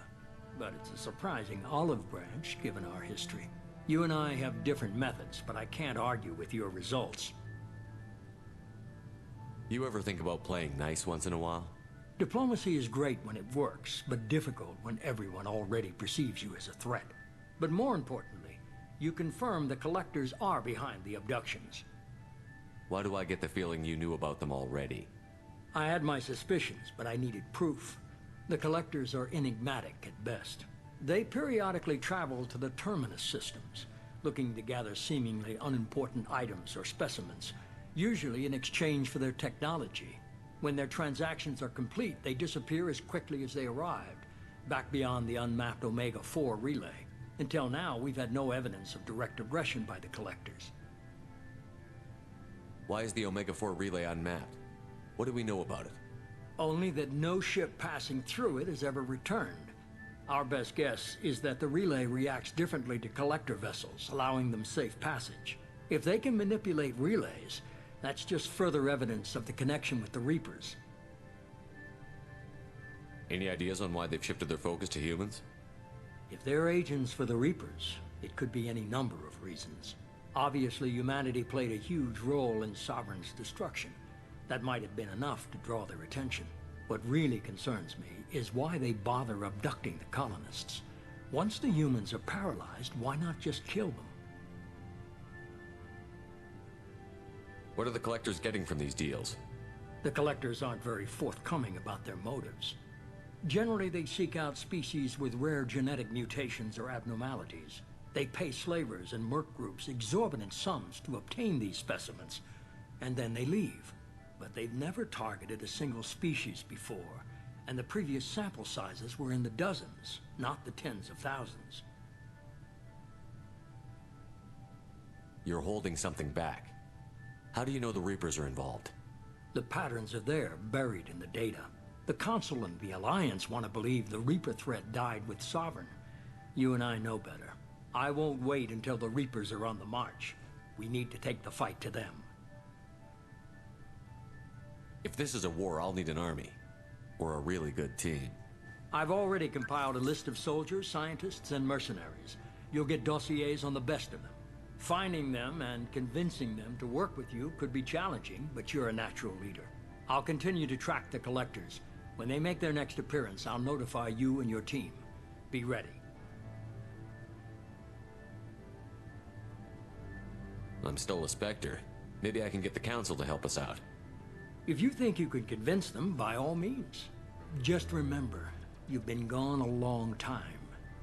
Speaker 2: but it's a surprising olive branch given our history. You and I have different methods, but I can't argue with your results.
Speaker 10: You ever think about playing nice once in a while?
Speaker 2: Diplomacy is great when it works, but difficult when everyone already perceives you as a threat. But more importantly, you confirm the Collectors are behind the abductions.
Speaker 10: Why do I get the feeling you knew about them already?
Speaker 2: I had my suspicions, but I needed proof. The Collectors are enigmatic at best. They periodically travel to the Terminus systems, looking to gather seemingly unimportant items or specimens, usually in exchange for their technology. When their transactions are complete, they disappear as quickly as they arrived, back beyond the unmapped Omega-4 relay. Until now, we've had no evidence of direct aggression by the Collectors.
Speaker 10: Why is the Omega-4 relay unmapped? What do we know about it?
Speaker 2: Only that no ship passing through it has ever returned. Our best guess is that the relay reacts differently to Collector vessels, allowing them safe passage. If they can manipulate relays, that's just further evidence of the connection with the Reapers.
Speaker 10: Any ideas on why they've shifted their focus to humans?
Speaker 2: If they're agents for the Reapers, it could be any number of reasons. Obviously, humanity played a huge role in Sovereign's destruction. That might have been enough to draw their attention. What really concerns me is why they bother abducting the colonists. Once the humans are paralyzed, why not just kill them?
Speaker 10: What are the Collectors getting from these deals?
Speaker 2: The Collectors aren't very forthcoming about their motives. Generally, they seek out species with rare genetic mutations or abnormalities. They pay slavers and merc groups exorbitant sums to obtain these specimens, and then they leave. But they've never targeted a single species before, And the previous sample sizes were in the dozens, not the tens of thousands.
Speaker 10: You're holding something back. How do you know the Reapers are involved?
Speaker 2: The patterns are there, buried in the data. The Council and the Alliance want to believe the Reaper threat died with Sovereign. You and I know better. I won't wait until the Reapers are on the march. We need to take the fight to them.
Speaker 10: If this is a war, I'll need an army. Or a really good team.
Speaker 2: I've already compiled a list of soldiers, scientists, and mercenaries. You'll get dossiers on the best of them. Finding them and convincing them to work with you could be challenging, but you're a natural leader. I'll continue to track the collectors. When they make their next appearance, I'll notify you and your team. Be ready.
Speaker 10: I'm still a Spectre. Maybe I can get the Council to help us out.
Speaker 2: If you think you can convince them, by all means. Just remember, you've been gone a long time.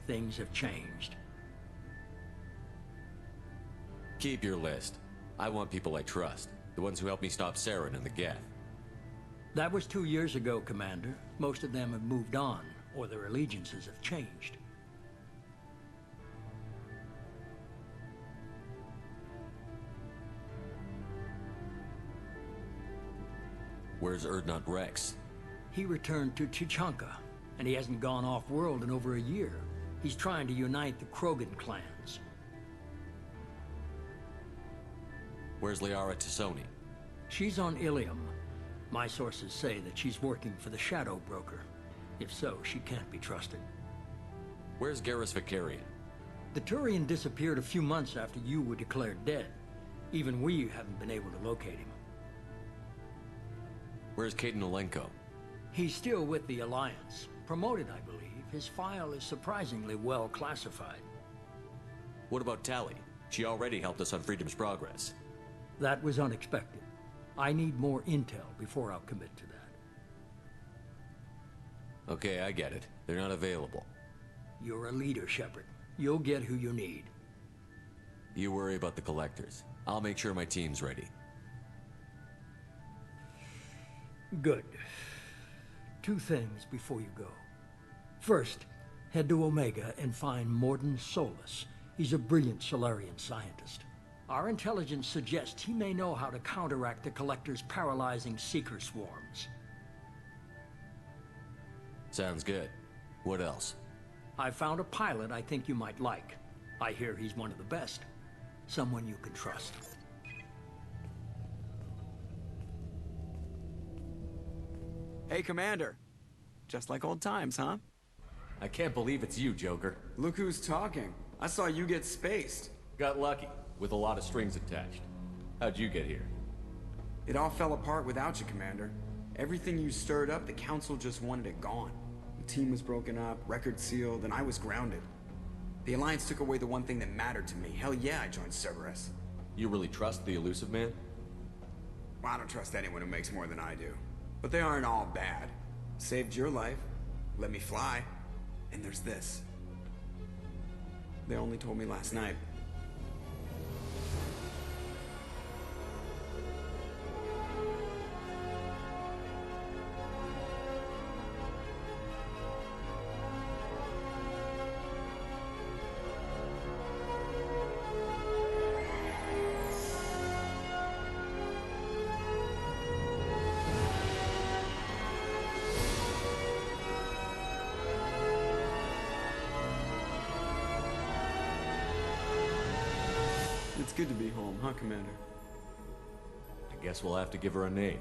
Speaker 2: Things have changed.
Speaker 10: Keep your list. I want people I trust. The ones who helped me stop Saren and the Geth.
Speaker 2: That was 2 years ago, Commander. Most of them have moved on, or their allegiances have changed.
Speaker 10: Where's Urdnot Rex?
Speaker 2: He returned to Tuchanka, and he hasn't gone off-world in over a year. He's trying to unite the Krogan clans.
Speaker 10: Where's Liara Tassoni?
Speaker 2: She's on Ilium. My sources say that she's working for the Shadow Broker. If so, she can't be trusted.
Speaker 10: Where's Garrus Vicarian?
Speaker 2: The Turian disappeared a few months after you were declared dead. Even we haven't been able to locate him.
Speaker 10: Where's Caden Olenko?
Speaker 2: He's still with the Alliance. Promoted, I believe. His file is surprisingly well classified.
Speaker 10: What about Tali? She already helped us on Freedom's Progress.
Speaker 2: That was unexpected. I need more intel before I'll commit to that.
Speaker 10: Okay, I get it. They're not available.
Speaker 2: You're a leader, Shepard. You'll get who you need.
Speaker 10: You worry about the collectors. I'll make sure my team's ready.
Speaker 2: Good. 2 things before you go. First, head to Omega and find Mordin Solus. He's a brilliant Solarian scientist. Our intelligence suggests he may know how to counteract the Collector's paralyzing Seeker swarms.
Speaker 10: Sounds good. What else?
Speaker 2: I found a pilot I think you might like. I hear he's one of the best. Someone you can trust.
Speaker 3: Hey, Commander. Just like old times, huh?
Speaker 10: I can't believe it's you, Joker.
Speaker 3: Look who's talking. I saw you get spaced.
Speaker 10: Got lucky, with a lot of strings attached. How'd you get here?
Speaker 3: It all fell apart without you, Commander. Everything you stirred up, the Council just wanted it gone. The team was broken up, record sealed, and I was grounded. The Alliance took away the one thing that mattered to me. Hell yeah, I joined Cerberus.
Speaker 10: You really trust the Elusive Man?
Speaker 3: Well, I don't trust anyone who makes more than I do. But they aren't all bad. Saved your life, let me fly, and there's this. They only told me last night. It's good to be home, huh, Commander?
Speaker 10: I guess we'll have to give her a name.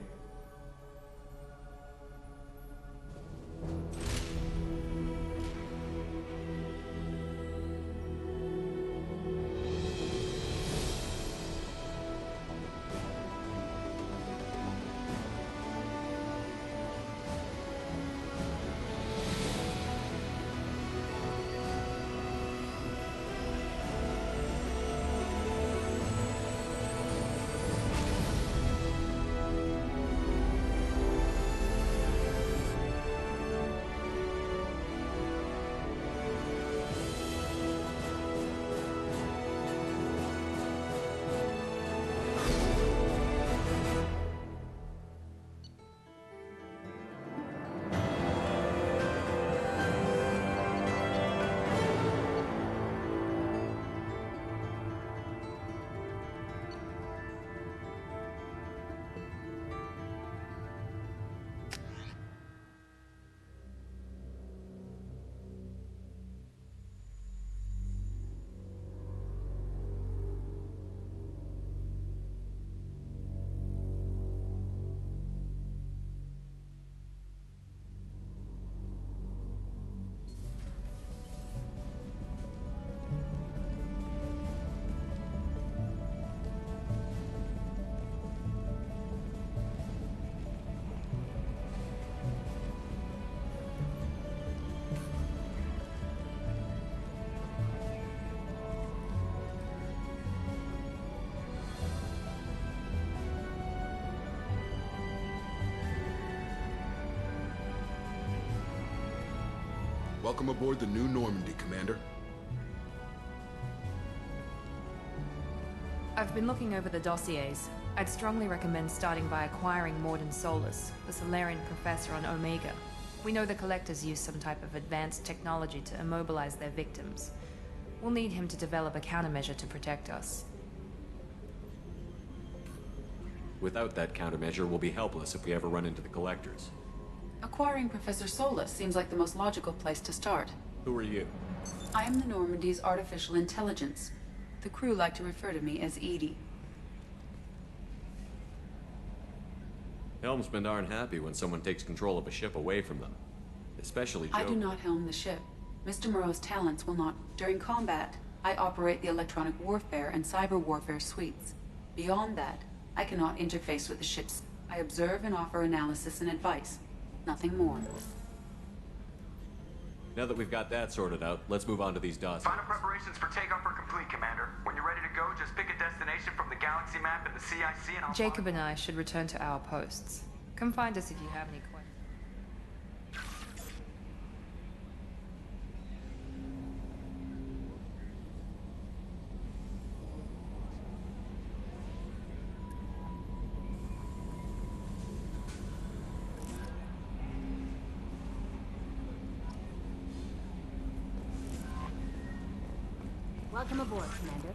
Speaker 11: Welcome aboard the New Normandy, Commander.
Speaker 1: I've been looking over the dossiers. I'd strongly recommend starting by acquiring Morden Solus, the Solarian professor on Omega. We know the Collectors use some type of advanced technology to immobilize their victims. We'll need him to develop a countermeasure to protect us.
Speaker 10: Without that countermeasure, we'll be helpless if we ever run into the Collectors.
Speaker 19: Acquiring Professor Solus seems like the most logical place to start.
Speaker 10: Who are you?
Speaker 19: I am the Normandy's artificial intelligence. The crew like to refer to me as Edie.
Speaker 10: Helmsmen aren't happy when someone takes control of a ship away from them. Especially Joe.
Speaker 19: I do not helm the ship. Mr. Moreau's talents will not. During combat, I operate the electronic warfare and cyber warfare suites. Beyond that, I cannot interface with the ships. I observe and offer analysis and advice. Nothing more.
Speaker 10: Now that we've got that sorted out, let's move on to these dossiers.
Speaker 6: Final preparations for takeoff are complete, Commander. When you're ready to go, just pick a destination from the galaxy map and the CIC and I'll...
Speaker 1: Jacob and I should return to our posts. Come find us if you have any questions.
Speaker 9: Welcome aboard, Commander.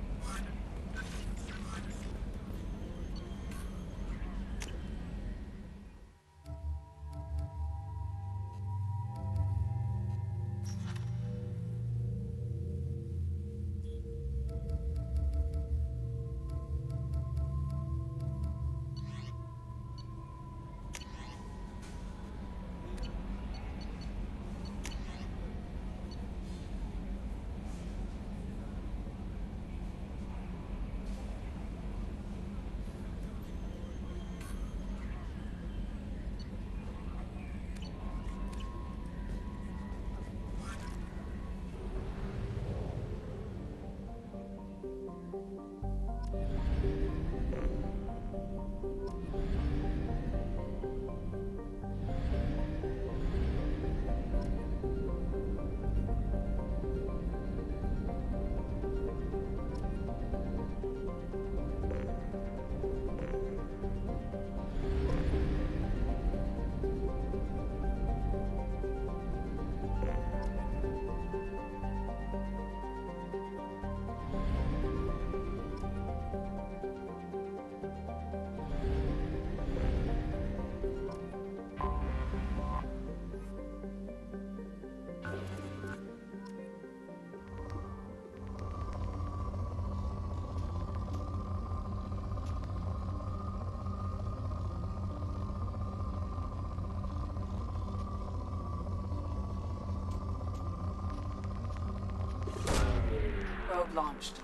Speaker 19: Probe launched.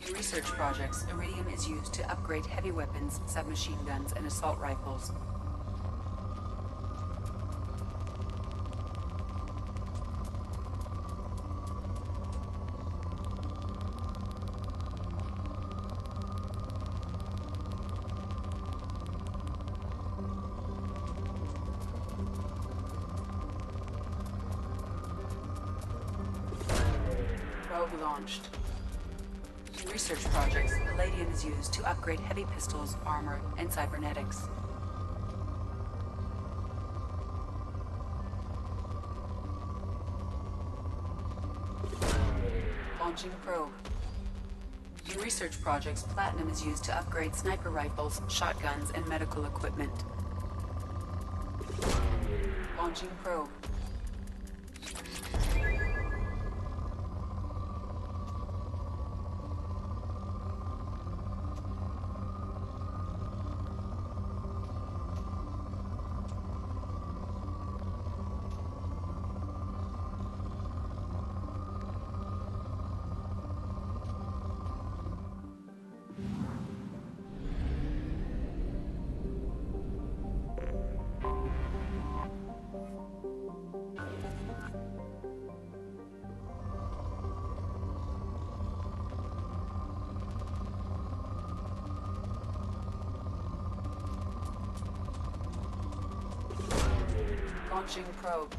Speaker 19: In research projects, iridium is used to upgrade heavy weapons, submachine guns, and assault rifles. Probe launched. In research projects, palladium is used to upgrade heavy pistols, armor, and cybernetics. Launching probe. In research projects, platinum is used to upgrade sniper rifles, shotguns, and medical equipment. Launching probe. Launching probe.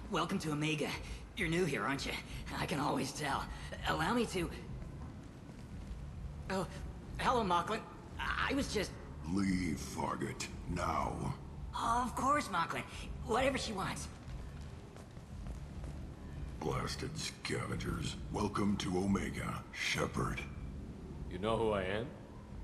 Speaker 20: Welcome to Omega. You're new here, aren't you? I can always tell. Allow me to... Oh, hello, Mocklin. I was just...
Speaker 17: Leave, Fargate. Now.
Speaker 20: Of course, Mocklin. Whatever she wants.
Speaker 17: Blasted scavengers. Welcome to Omega, Shepard.
Speaker 10: You know who I am?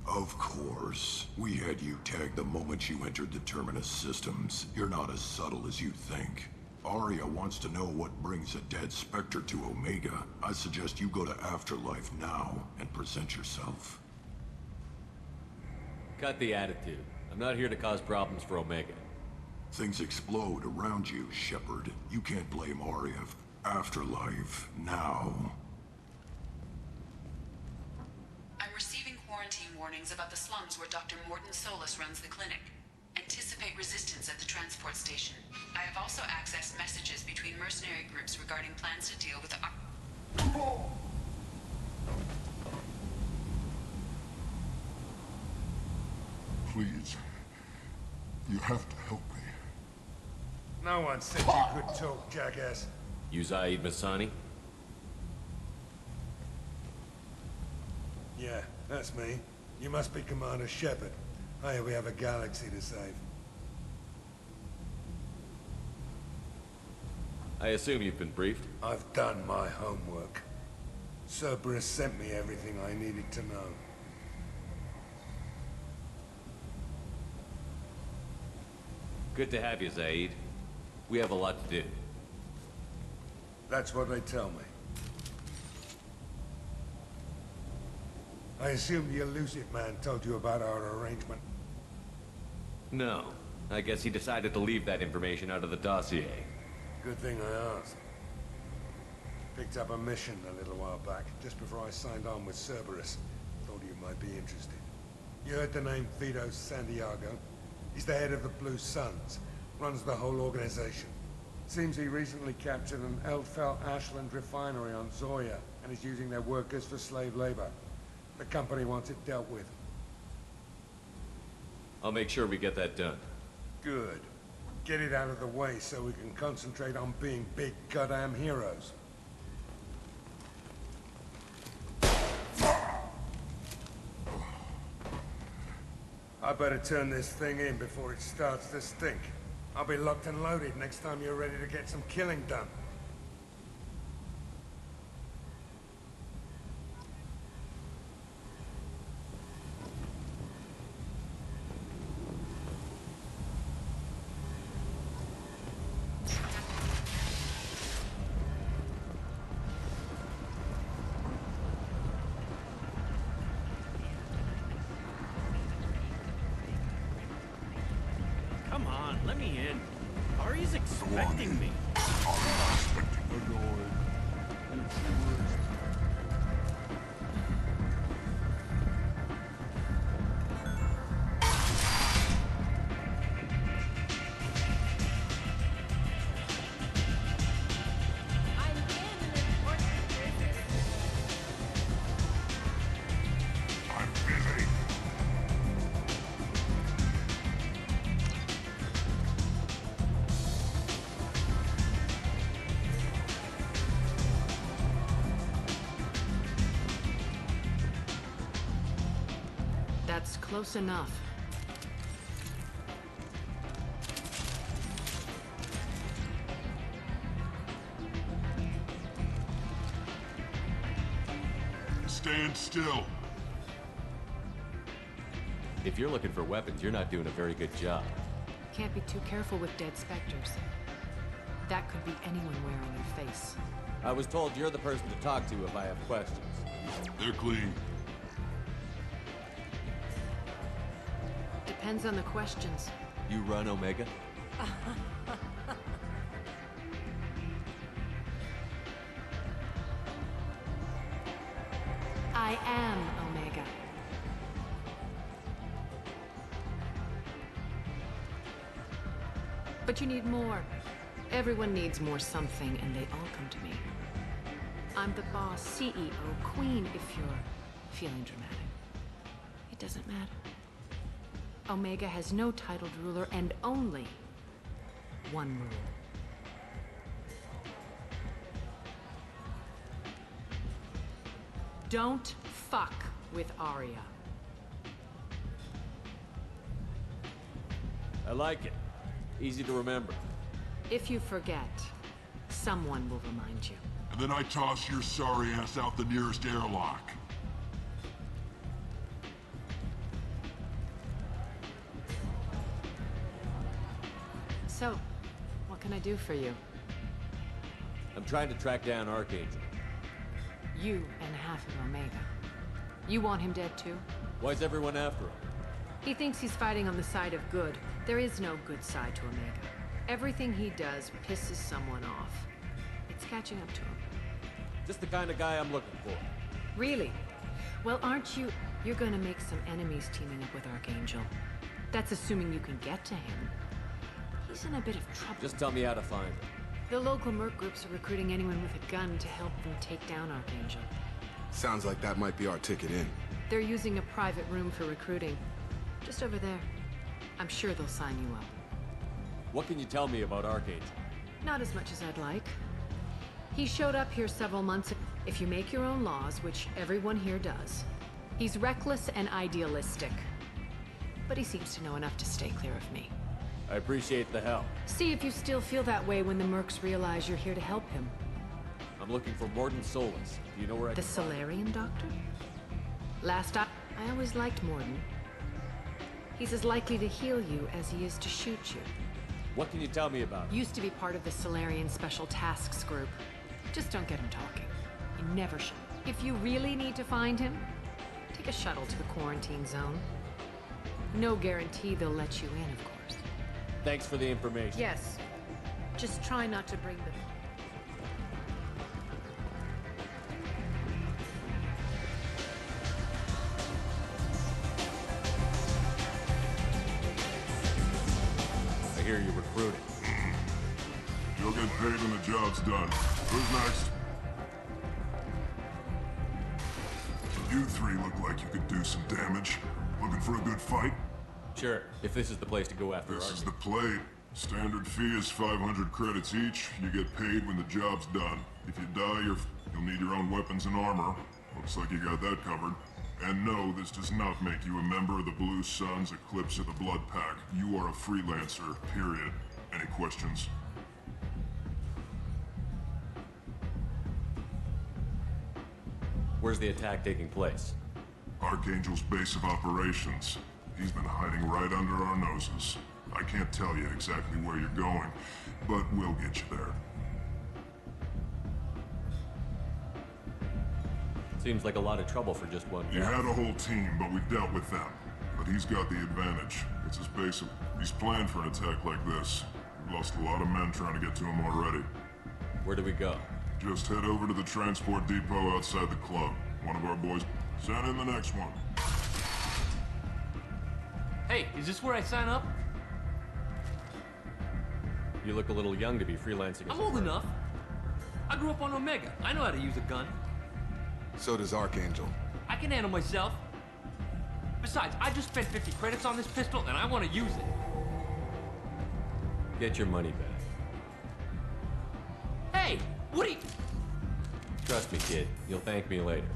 Speaker 17: Of course. We had you tagged the moment you entered the Terminus systems. You're not as subtle as you think. Arya wants to know what brings a dead Spectre to Omega. I suggest you go to Afterlife now and present yourself.
Speaker 10: Cut the attitude. I'm not here to cause problems for Omega.
Speaker 17: Things explode around you, Shepard. You can't blame Arya. Afterlife now.
Speaker 19: I'm receiving quarantine warnings about the slums where Dr. Morton Solus runs the clinic. Anticipate resistance at the transport station. I have also accessed messages between mercenary groups regarding plans to deal with the...
Speaker 17: Please. You have to help me.
Speaker 21: No one said you could talk, jackass.
Speaker 10: You Zaeed Masani?
Speaker 21: Yeah, that's me. You must be Commander Shepard. Hey, we have a galaxy to save.
Speaker 10: I assume you've been briefed?
Speaker 21: I've done my homework. Cerberus sent me everything I needed to know.
Speaker 10: Good to have you, Zaeed. We have a lot to do.
Speaker 21: That's what they tell me. I assume the elusive man told you about our arrangement.
Speaker 10: No. I guess he decided to leave that information out of the dossier.
Speaker 21: Good thing I asked. Picked up a mission a little while back, just before I signed on with Cerberus. Thought you might be interested. You heard the name Vito Santiago? He's the head of the Blue Suns. Runs the whole organization. Seems he recently captured an Eldfell Ashland refinery on Zoya, and is using their workers for slave labor. The company wants it dealt with.
Speaker 10: I'll make sure we get that done.
Speaker 21: Good. Get it out of the way so we can concentrate on being big goddamn heroes. I better turn this thing in before it starts to stink. I'll be locked and loaded next time you're ready to get some killing done.
Speaker 4: Come on, let me in. Ari's expecting me.
Speaker 1: That's close enough.
Speaker 17: Stand still.
Speaker 10: If you're looking for weapons, you're not doing a very good job.
Speaker 1: Can't be too careful with dead specters. That could be anyone wearing their face.
Speaker 10: I was told you're the person to talk to if I have questions.
Speaker 17: They're clean.
Speaker 1: Depends on the questions.
Speaker 10: You run Omega?
Speaker 1: I am Omega. But you need more. Everyone needs more something, and they all come to me. I'm the boss, CEO, queen, if you're feeling dramatic. It doesn't matter. Omega has no titled ruler and only one rule. Don't fuck with Arya.
Speaker 10: I like it. Easy to remember.
Speaker 1: If you forget, someone will remind you.
Speaker 17: And then I toss your sorry ass out the nearest airlock.
Speaker 1: So, what can I do for you?
Speaker 10: I'm trying to track down Archangel.
Speaker 1: You and half of Omega. You want him dead too?
Speaker 10: Why's everyone after him?
Speaker 1: He thinks he's fighting on the side of good. There is no good side to Omega. Everything he does pisses someone off. It's catching up to him.
Speaker 10: Just the kind of guy I'm looking for.
Speaker 1: Really? Well, aren't you... You're gonna make some enemies teaming up with Archangel. That's assuming you can get to him. He's in a bit of trouble.
Speaker 10: Just tell me how to find him.
Speaker 1: The local merc groups are recruiting anyone with a gun to help them take down Archangel.
Speaker 11: Sounds like that might be our ticket in.
Speaker 1: They're using a private room for recruiting. Just over there. I'm sure they'll sign you up.
Speaker 10: What can you tell me about Archangel?
Speaker 1: Not as much as I'd like. He showed up here several months ago. If you make your own laws, which everyone here does, he's reckless and idealistic. But he seems to know enough to stay clear of me.
Speaker 10: I appreciate the help.
Speaker 1: See if you still feel that way when the mercs realize you're here to help him.
Speaker 10: I'm looking for Morden Solus. Do you know where I
Speaker 1: The
Speaker 10: can find him?
Speaker 1: Solarian doctor? I always liked Morden. He's as likely to heal you as he is to shoot you.
Speaker 10: What can you tell me about him?
Speaker 1: Used to be part of the Solarian Special Tasks Group. Just don't get him talking. He never should. If you really need to find him, take a shuttle to the quarantine zone. No guarantee they'll let you in, of course.
Speaker 10: Thanks for the information.
Speaker 1: Yes. Just try not to bring the...
Speaker 10: I hear you're recruiting.
Speaker 17: You'll get paid when the job's done. Who's next? You three look like you could do some damage. Looking for a good fight?
Speaker 10: Sure, if this is the place to go after
Speaker 17: This
Speaker 10: Archangel.
Speaker 17: is the play. Standard fee is 500 credits each. You get paid when the job's done. If you die, you'll need your own weapons and armor. Looks like you got that covered. And no, this does not make you a member of the Blue Suns, Eclipse, or the Blood Pack. You are a freelancer, period. Any questions?
Speaker 10: Where's the attack taking place?
Speaker 17: Archangel's base of operations. He's been hiding right under our noses. I can't tell you exactly where you're going, but we'll get you there.
Speaker 10: Seems like a lot of trouble for just one guy.
Speaker 17: He had a whole team, but we dealt with them. But he's got the advantage. It's his base of... He's planned for an attack like this. We've lost a lot of men trying to get to him already.
Speaker 10: Where do we go?
Speaker 17: Just head over to the transport depot outside the club. One of our boys... Send in the next one.
Speaker 4: Hey, is this where I sign up?
Speaker 10: You look a little young to be freelancing as
Speaker 4: I'm
Speaker 10: a
Speaker 4: old
Speaker 10: merc.
Speaker 4: enough. I grew up on Omega. I know how to use a gun.
Speaker 11: So does Archangel.
Speaker 4: I can handle myself. Besides, I just spent 50 credits on this pistol, and I want to use it.
Speaker 10: Get your money back.
Speaker 4: Hey, what are you...
Speaker 10: Trust me, kid. You'll thank me later.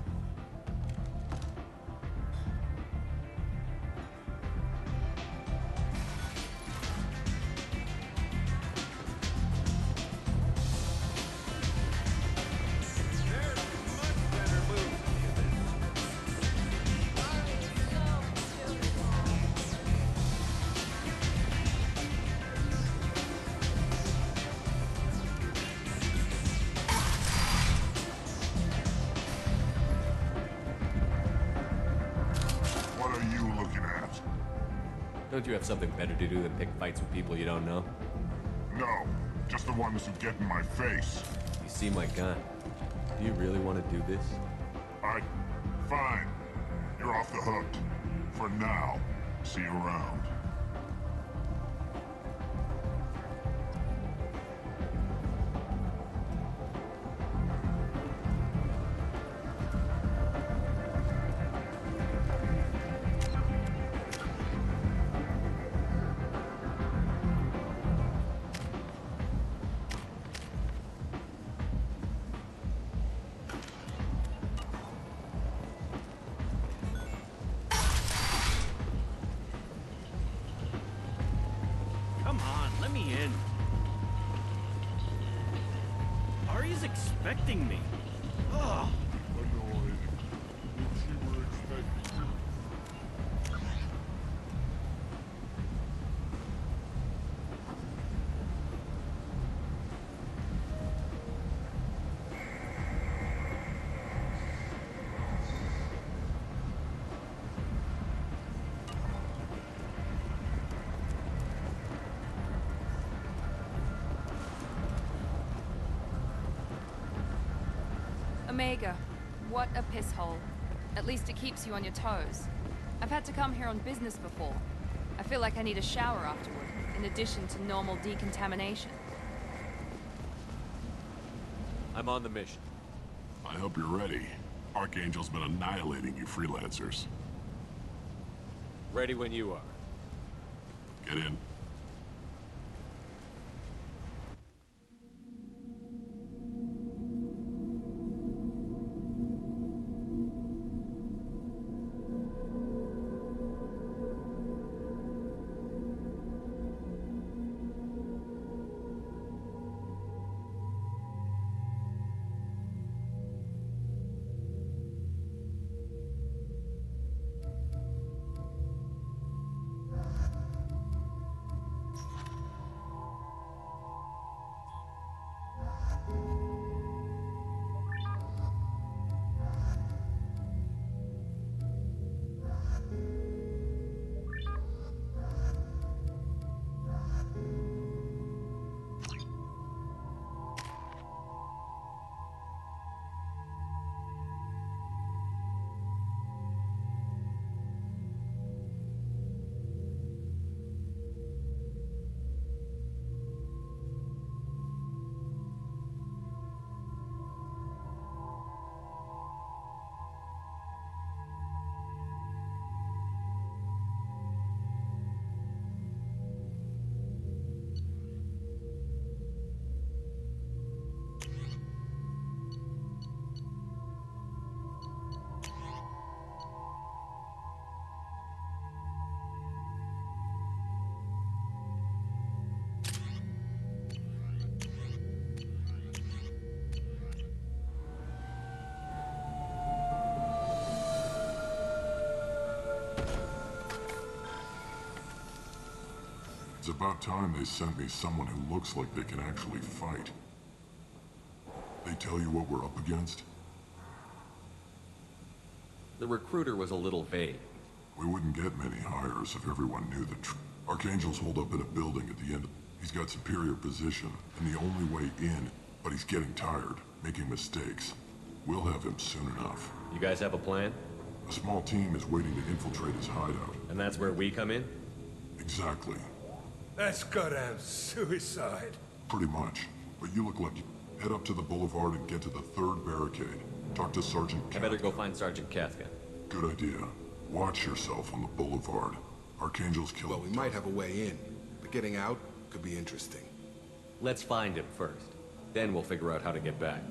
Speaker 10: Don't you have something better to do than pick fights with people you don't know?
Speaker 17: No, just the ones who get in my face.
Speaker 10: You see my gun. Do you really want to do this?
Speaker 17: Fine. You're off the hook. For now. See you around.
Speaker 4: Come on, let me in. Ari's expecting me. Ugh.
Speaker 1: Omega, what a piss hole. At least it keeps you on your toes. I've had to come here on business before. I feel like I need a shower afterward, in addition to normal decontamination.
Speaker 10: I'm on the mission.
Speaker 17: I hope you're ready. Archangel's been annihilating you freelancers.
Speaker 10: Ready when you are.
Speaker 17: Get in. It's about time they sent me someone who looks like they can actually fight. They tell you what we're up against?
Speaker 10: The recruiter was a little vague.
Speaker 17: We wouldn't get many hires if everyone knew the truth. Archangel's holed up in a building at the end. He's got superior position, and the only way in, but he's getting tired, making mistakes. We'll have him soon enough.
Speaker 10: You guys have a plan?
Speaker 17: A small team is waiting to infiltrate his hideout.
Speaker 10: And that's where we come in?
Speaker 17: Exactly.
Speaker 21: That's goddamn suicide.
Speaker 17: Pretty much. But you look like you head up to the boulevard and get to the 3rd barricade. Talk to Sergeant Kafka.
Speaker 10: I better go find Sergeant Kafka.
Speaker 17: Good idea. Watch yourself on the boulevard. Archangel's killing.
Speaker 11: Well, we might have a way in, but getting out could be interesting.
Speaker 10: Let's find him first. Then we'll figure out how to get back.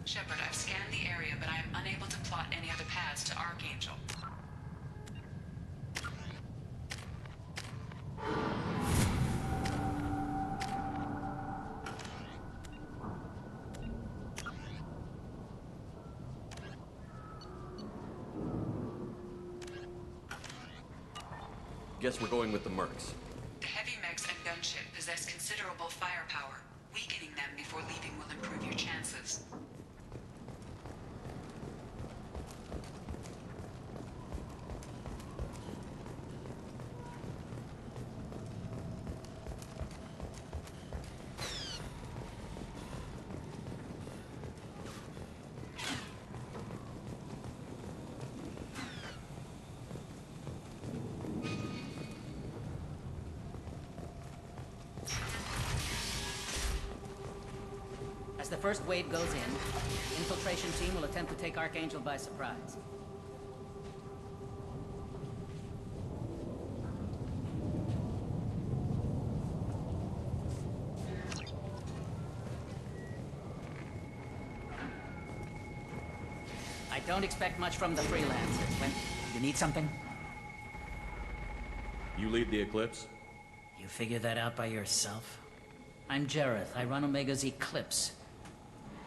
Speaker 19: Shepard, I've scanned the area, but I am unable to plot any other paths to Archangel.
Speaker 10: Guess we're going with the mercs.
Speaker 19: The heavy mechs and gunship possess considerable firepower. Weakening them before leaving will improve your chances.
Speaker 8: As the first wave goes in, the infiltration team will attempt to take Archangel by surprise. I don't expect much from the freelancers. When you need something?
Speaker 10: You lead the Eclipse?
Speaker 8: You figure that out by yourself? I'm Jareth. I run Omega's Eclipse.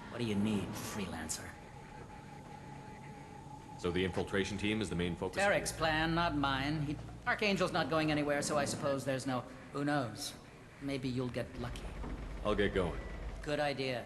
Speaker 8: What do you need, freelancer?
Speaker 10: So the infiltration team is the main focus?
Speaker 8: Derek's plan, not mine. Archangel's not going anywhere, so I suppose there's no... Who knows? Maybe you'll get lucky.
Speaker 10: I'll get going.
Speaker 8: Good idea.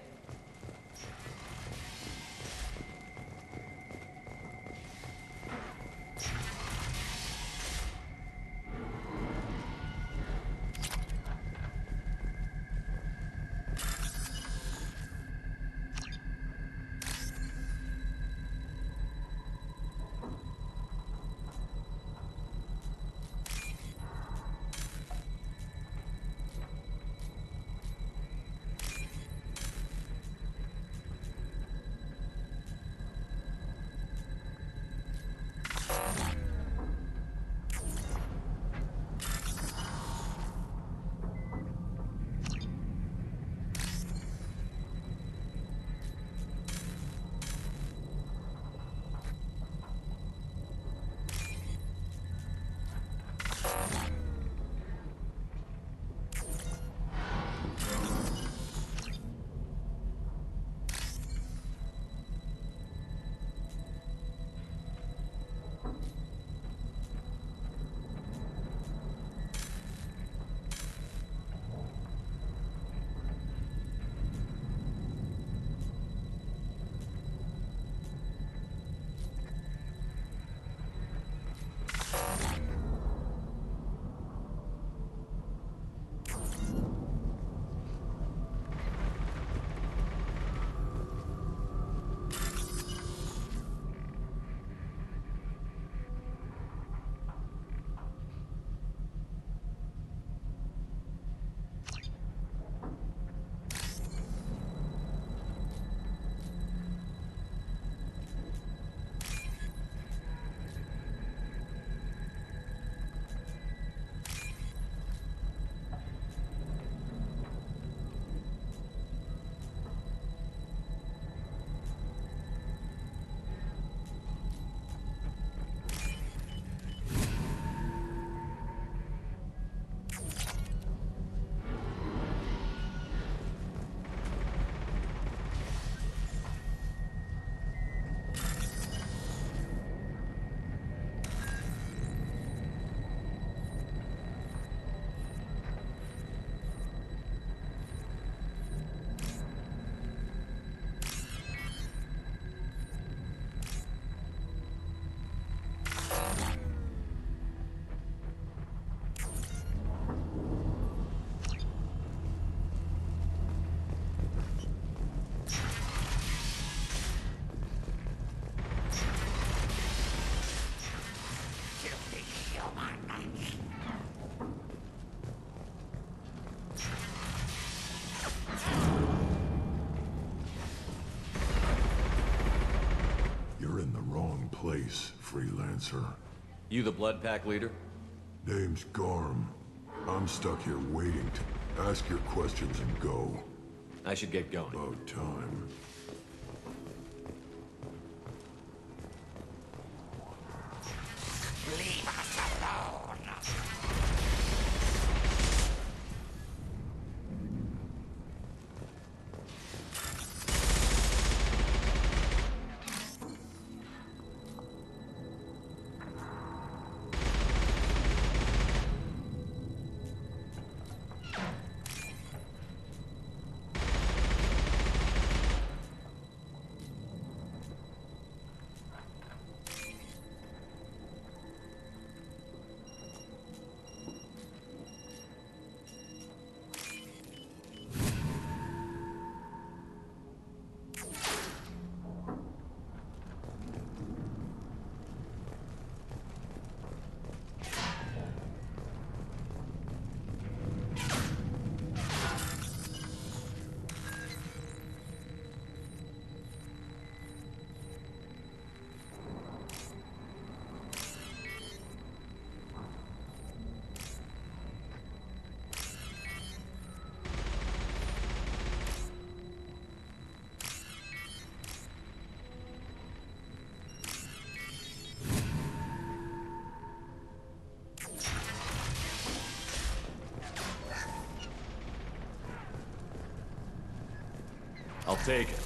Speaker 17: face, freelancer.
Speaker 10: You the Blood Pack leader?
Speaker 17: Name's Garm. I'm stuck here waiting to ask your questions and go.
Speaker 10: I should get going.
Speaker 17: About time.
Speaker 12: Leave us alone.
Speaker 10: I'll take it.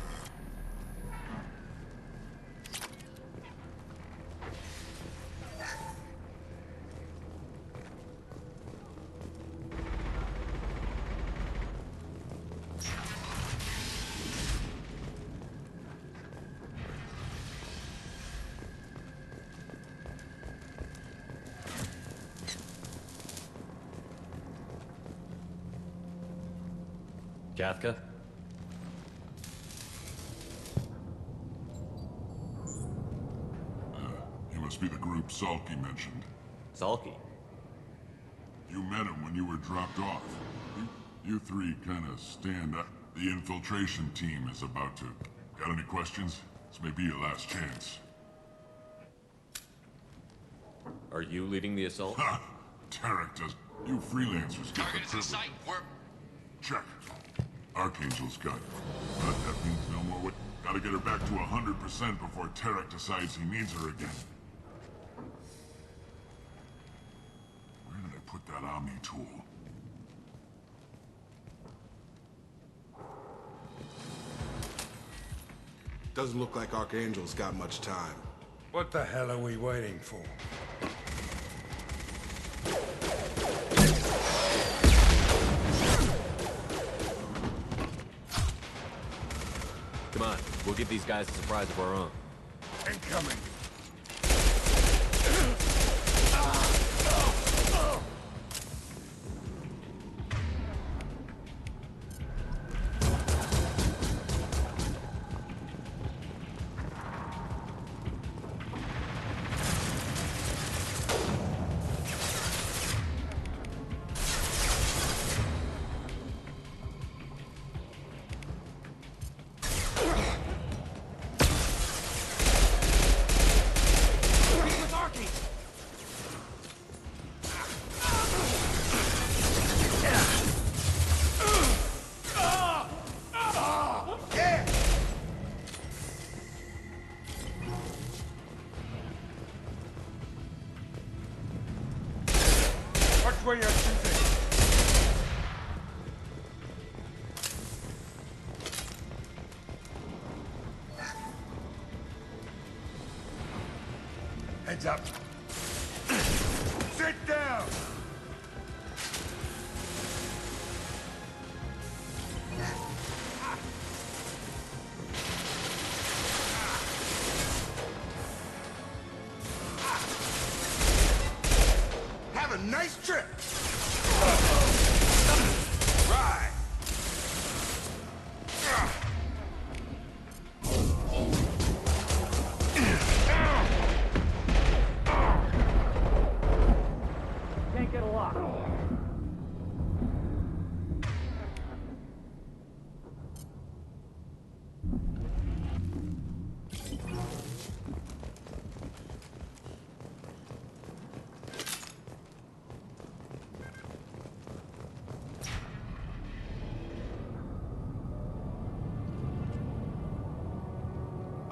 Speaker 10: Kafka?
Speaker 17: You must be the group Salky mentioned.
Speaker 10: Salky?
Speaker 17: You met him when you were dropped off. You three kind of stand up. The infiltration team is about to... Got any questions? This may be your last chance.
Speaker 10: Are you leading the assault?
Speaker 17: Ha! Tarek does... You freelancers get the privilege. Check. Archangel's got it. But that means no more what... Gotta get her back to 100% before Tarek decides he needs her again. Where did I put that Omni tool?
Speaker 11: Doesn't look like Archangel's got much time.
Speaker 21: What the hell are we waiting for?
Speaker 10: Come on, we'll give these guys a surprise of our own.
Speaker 21: Incoming. Where you're shooting. Heads up. Sit down. Have a nice trip. Right.
Speaker 12: Can't get a lock.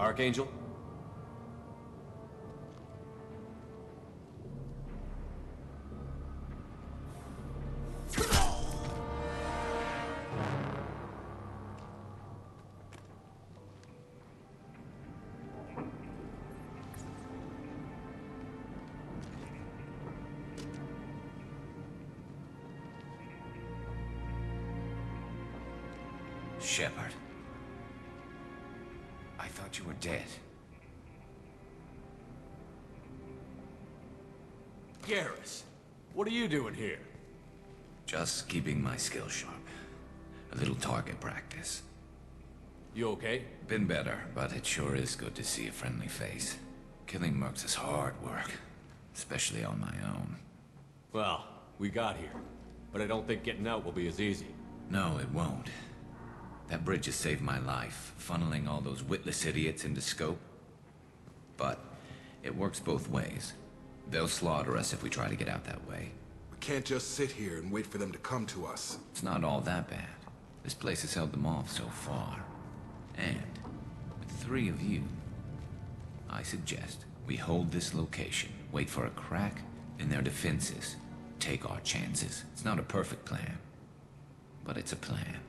Speaker 10: Archangel?
Speaker 5: Shepard. I thought you were dead.
Speaker 10: Garrus, what are you doing here?
Speaker 5: Just keeping my skills sharp. A little target practice.
Speaker 10: You okay?
Speaker 5: Been better, but it sure is good to see a friendly face. Killing mercs is hard work, especially on my own.
Speaker 10: Well, we got here, but I don't think getting out will be as easy.
Speaker 5: No, it won't. That bridge has saved my life, funneling all those witless idiots into scope. But it works both ways. They'll slaughter us if we try to get out that way.
Speaker 11: We can't just sit here and wait for them to come to us.
Speaker 5: It's not all that bad. This place has held them off so far. And with 3 of you, I suggest we hold this location, wait for a crack in their defenses, take our chances. It's not a perfect plan, but it's a plan.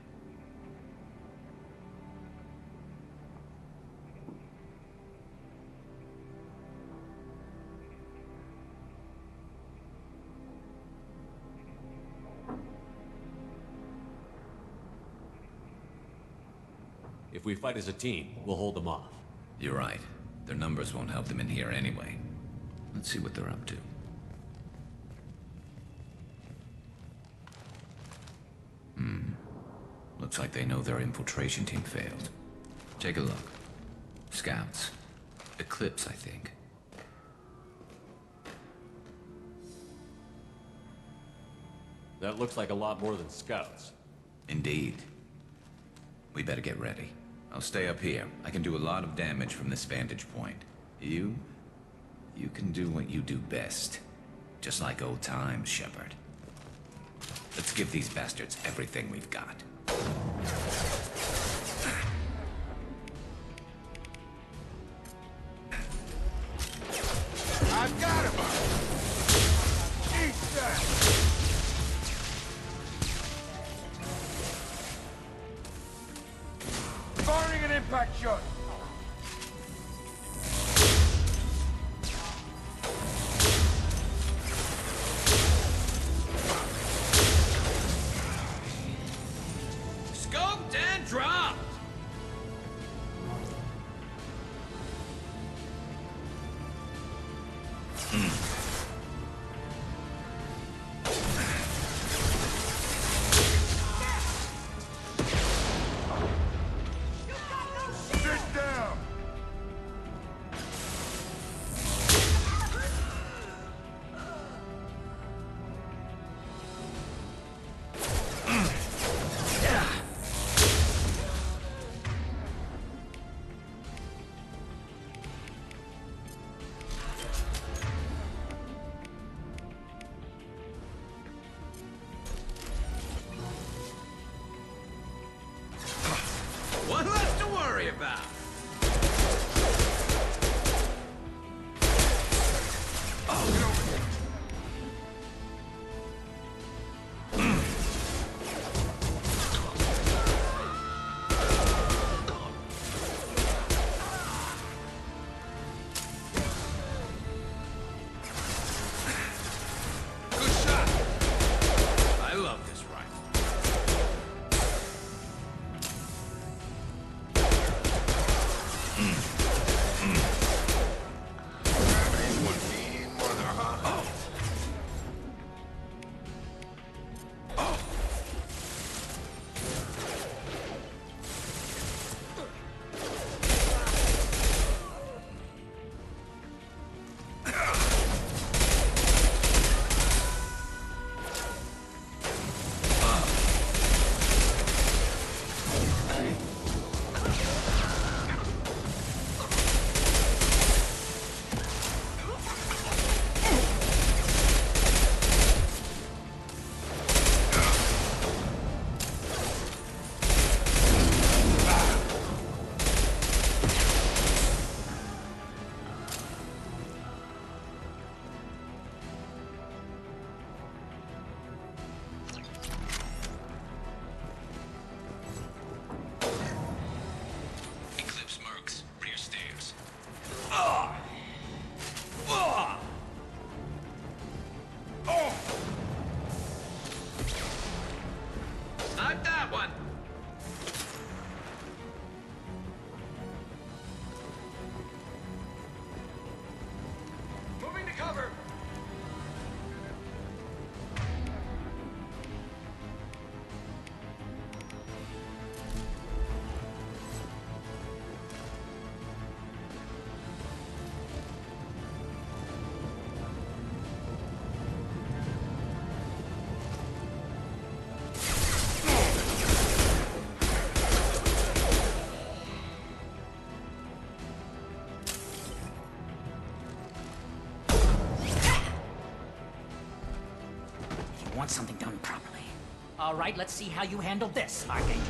Speaker 10: If we fight as a team, we'll hold them off.
Speaker 5: You're right. Their numbers won't help them in here anyway. Let's see what they're up to. Looks like they know their infiltration team failed. Take a look. Scouts. Eclipse, I think.
Speaker 10: That looks like a lot more than scouts.
Speaker 5: Indeed. We better get ready. I'll stay up here. I can do a lot of damage from this vantage point. You can do what you do best. Just like old times, Shepard. Let's give these bastards everything we've got.
Speaker 21: I've got him! Eat that! Firing an impact shot!
Speaker 5: Scoped and dropped!
Speaker 21: Sit down!
Speaker 20: want something done properly. All right, let's see how you handle this, Archangel.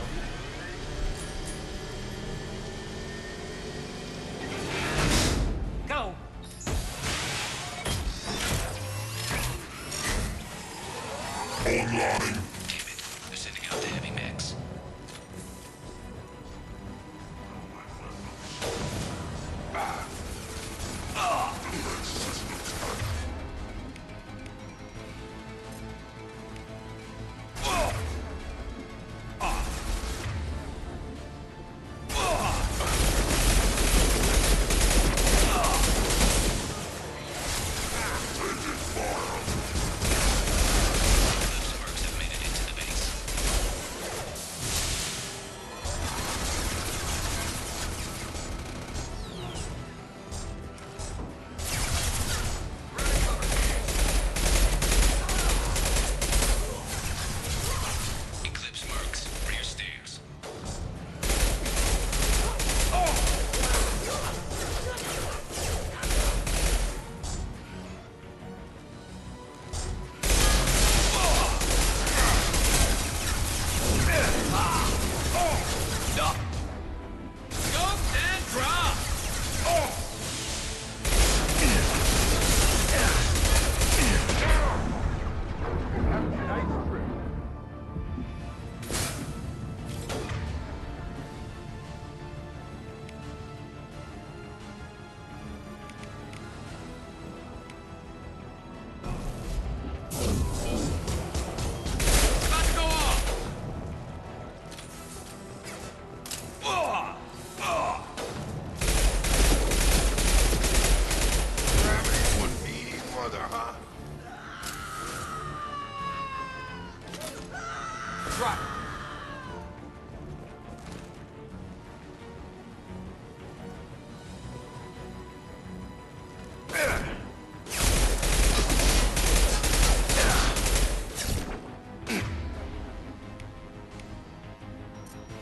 Speaker 20: Go!
Speaker 17: Online.
Speaker 5: Damn it. They're sending out the heavy mechs.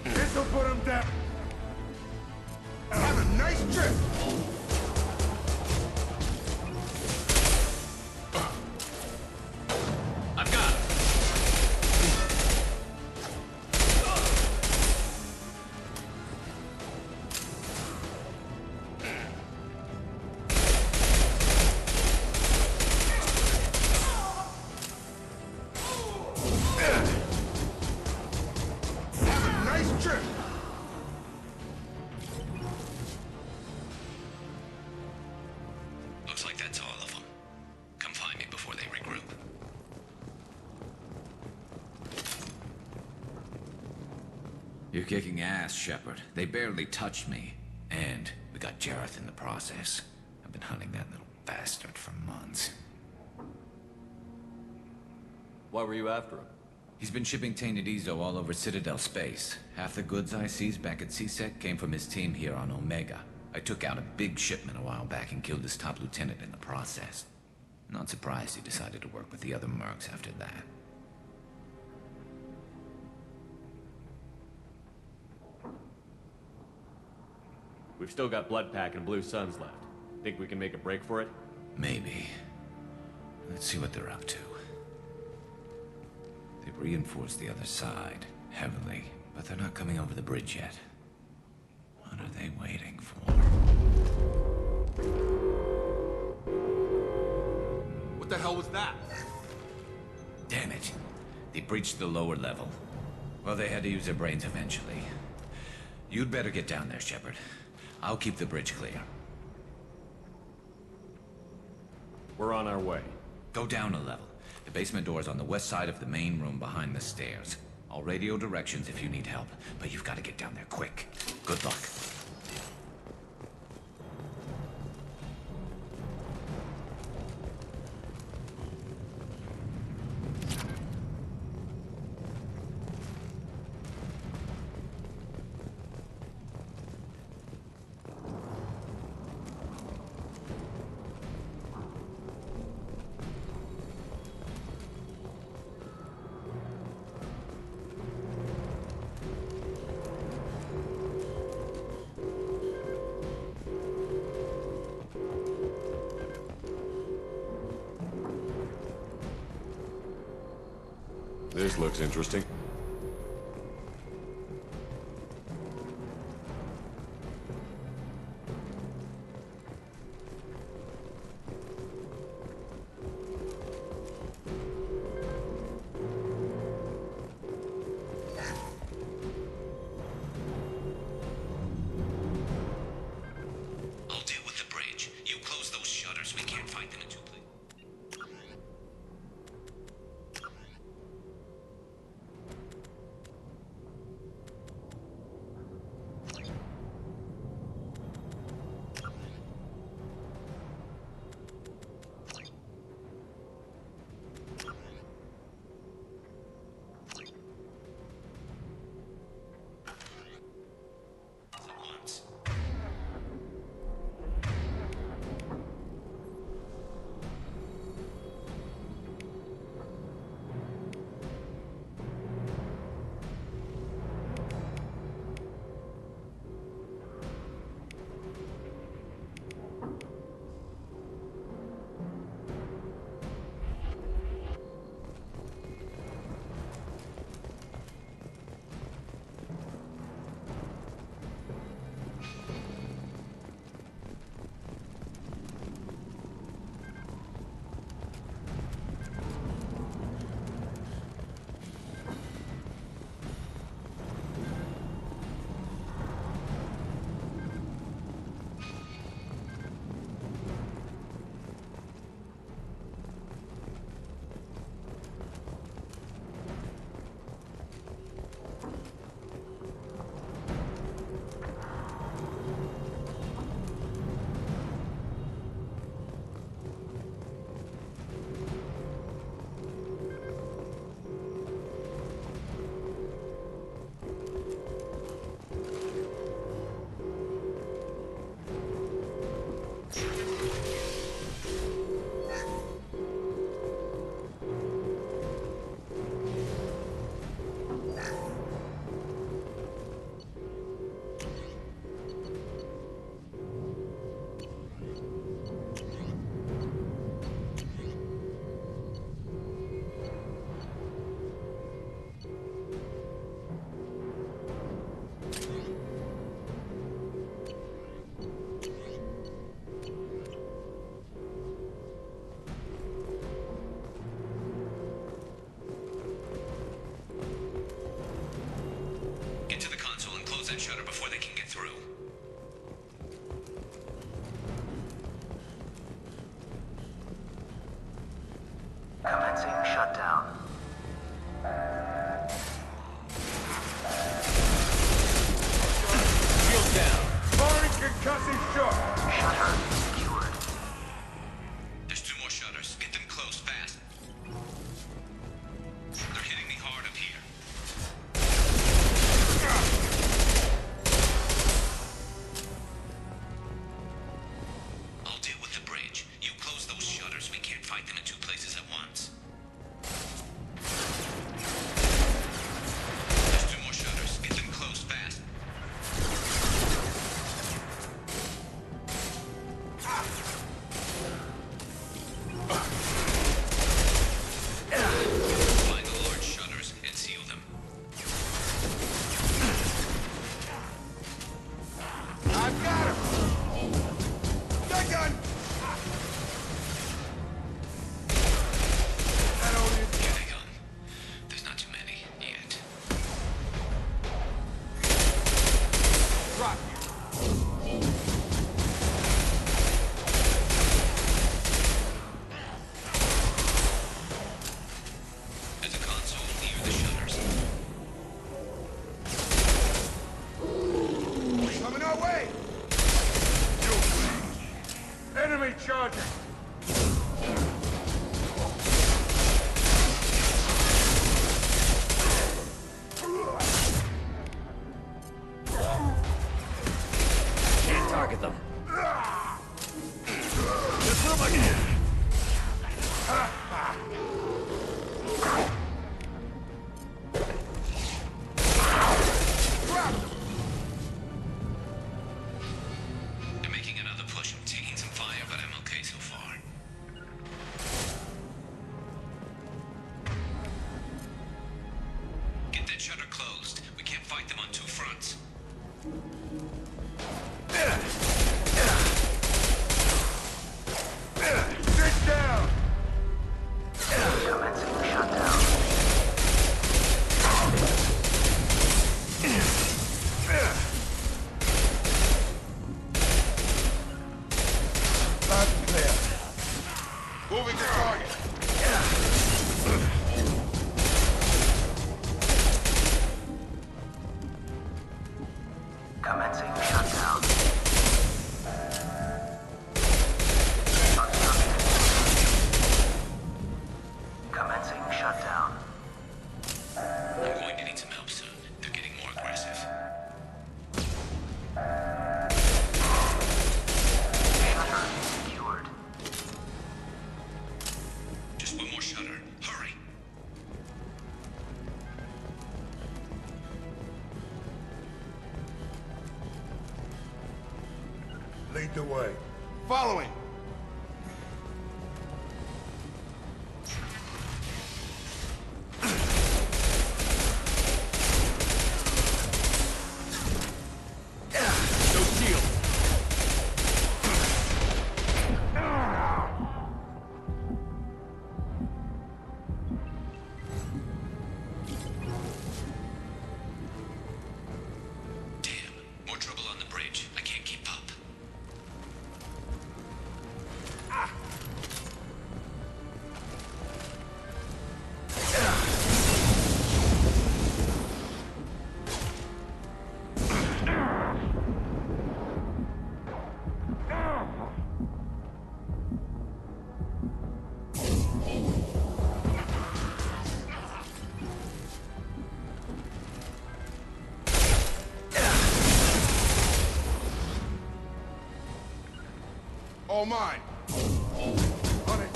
Speaker 21: This'll put him down. Have a nice trip.
Speaker 5: I've got him.
Speaker 21: Have a nice trip.
Speaker 5: Looks like that's all of them. Come find me before they regroup. You're kicking ass, Shepard. They barely touched me. And we got Jareth in the process. I've been hunting that little bastard for months.
Speaker 10: Why were you after him?
Speaker 5: He's been shipping tainted Ezo all over Citadel space. Half the goods I seized back at CSEC came from his team here on Omega. I took out a big shipment a while back and killed his top lieutenant in the process. Not surprised he decided to work with the other mercs after that.
Speaker 10: We've still got Bloodpack and Blue Suns left. Think we can make a break for it?
Speaker 5: Maybe. Let's see what they're up to. They've reinforced the other side, heavily, but they're not coming over the bridge yet. What are they waiting for?
Speaker 10: What the hell was that?
Speaker 5: Damn it. They breached the lower level. Well, they had to use their brains eventually. You'd better get down there, Shepard. I'll keep the bridge clear.
Speaker 10: We're on our way.
Speaker 5: Go down a level. The basement door's on the west side of the main room behind the stairs. I'll radio directions if you need help, but you've got to get down there quick. Good luck.
Speaker 10: This looks interesting.
Speaker 5: I'll deal with the bridge. You close those shutters. We can't fight them in two places. That shutter before they can get through.
Speaker 6: Commencing shutdown.
Speaker 10: Shield down.
Speaker 21: Firing concussive shot.
Speaker 6: Shutter secured.
Speaker 5: There's two more shutters. Get them closed fast. They're hitting me hard up here. I'll deal with the bridge. You close those shutters. We can't fight them in two places at once. There's two more shutters. Get them closed fast. Find the large shutters and seal them.
Speaker 21: I've got him! Gun!
Speaker 11: Moving to target.
Speaker 7: Commencing shutdown. Commencing shutdown.
Speaker 5: I'm going to need some help soon. They're getting more aggressive.
Speaker 7: Shutter secured.
Speaker 5: Just one more shutter. Hurry!
Speaker 21: Lead the way.
Speaker 11: Following.
Speaker 10: No shield.
Speaker 5: Damn, more trouble on the bridge. I can't keep up.
Speaker 11: All mine. On it.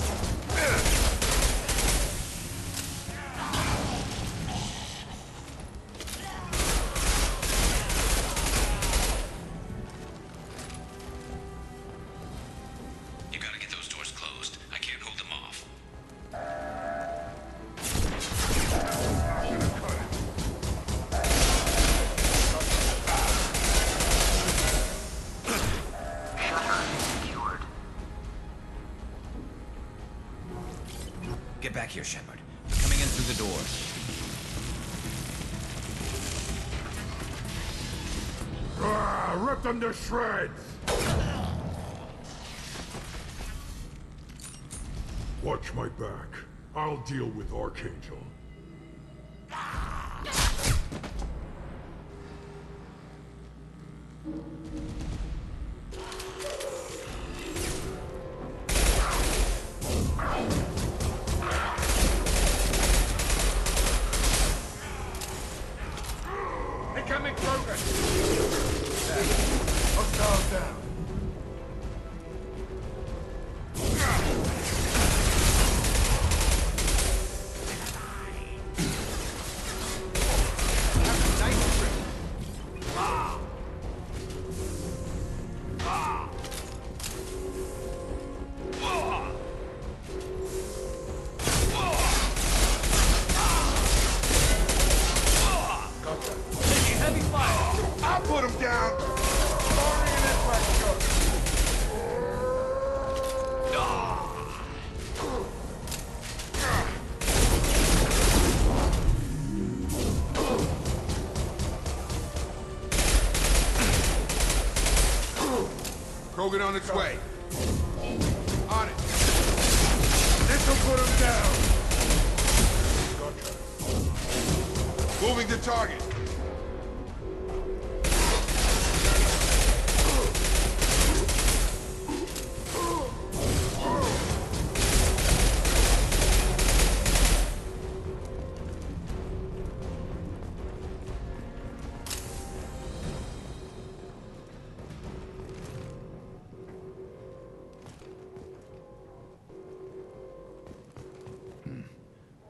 Speaker 5: You gotta get those doors closed. I can't hold them off.
Speaker 7: Shutter secured.
Speaker 5: Get back here, Shepard. They're coming in through the doors.
Speaker 21: Rip them to shreds! Watch my back. I'll deal with Archangel. Incoming Krogan! Hostiles down.
Speaker 4: Taking heavy fire.
Speaker 11: I'll put him down. Firing an impact gun. Krogan on its way. On it. This'll put him down. Moving to target.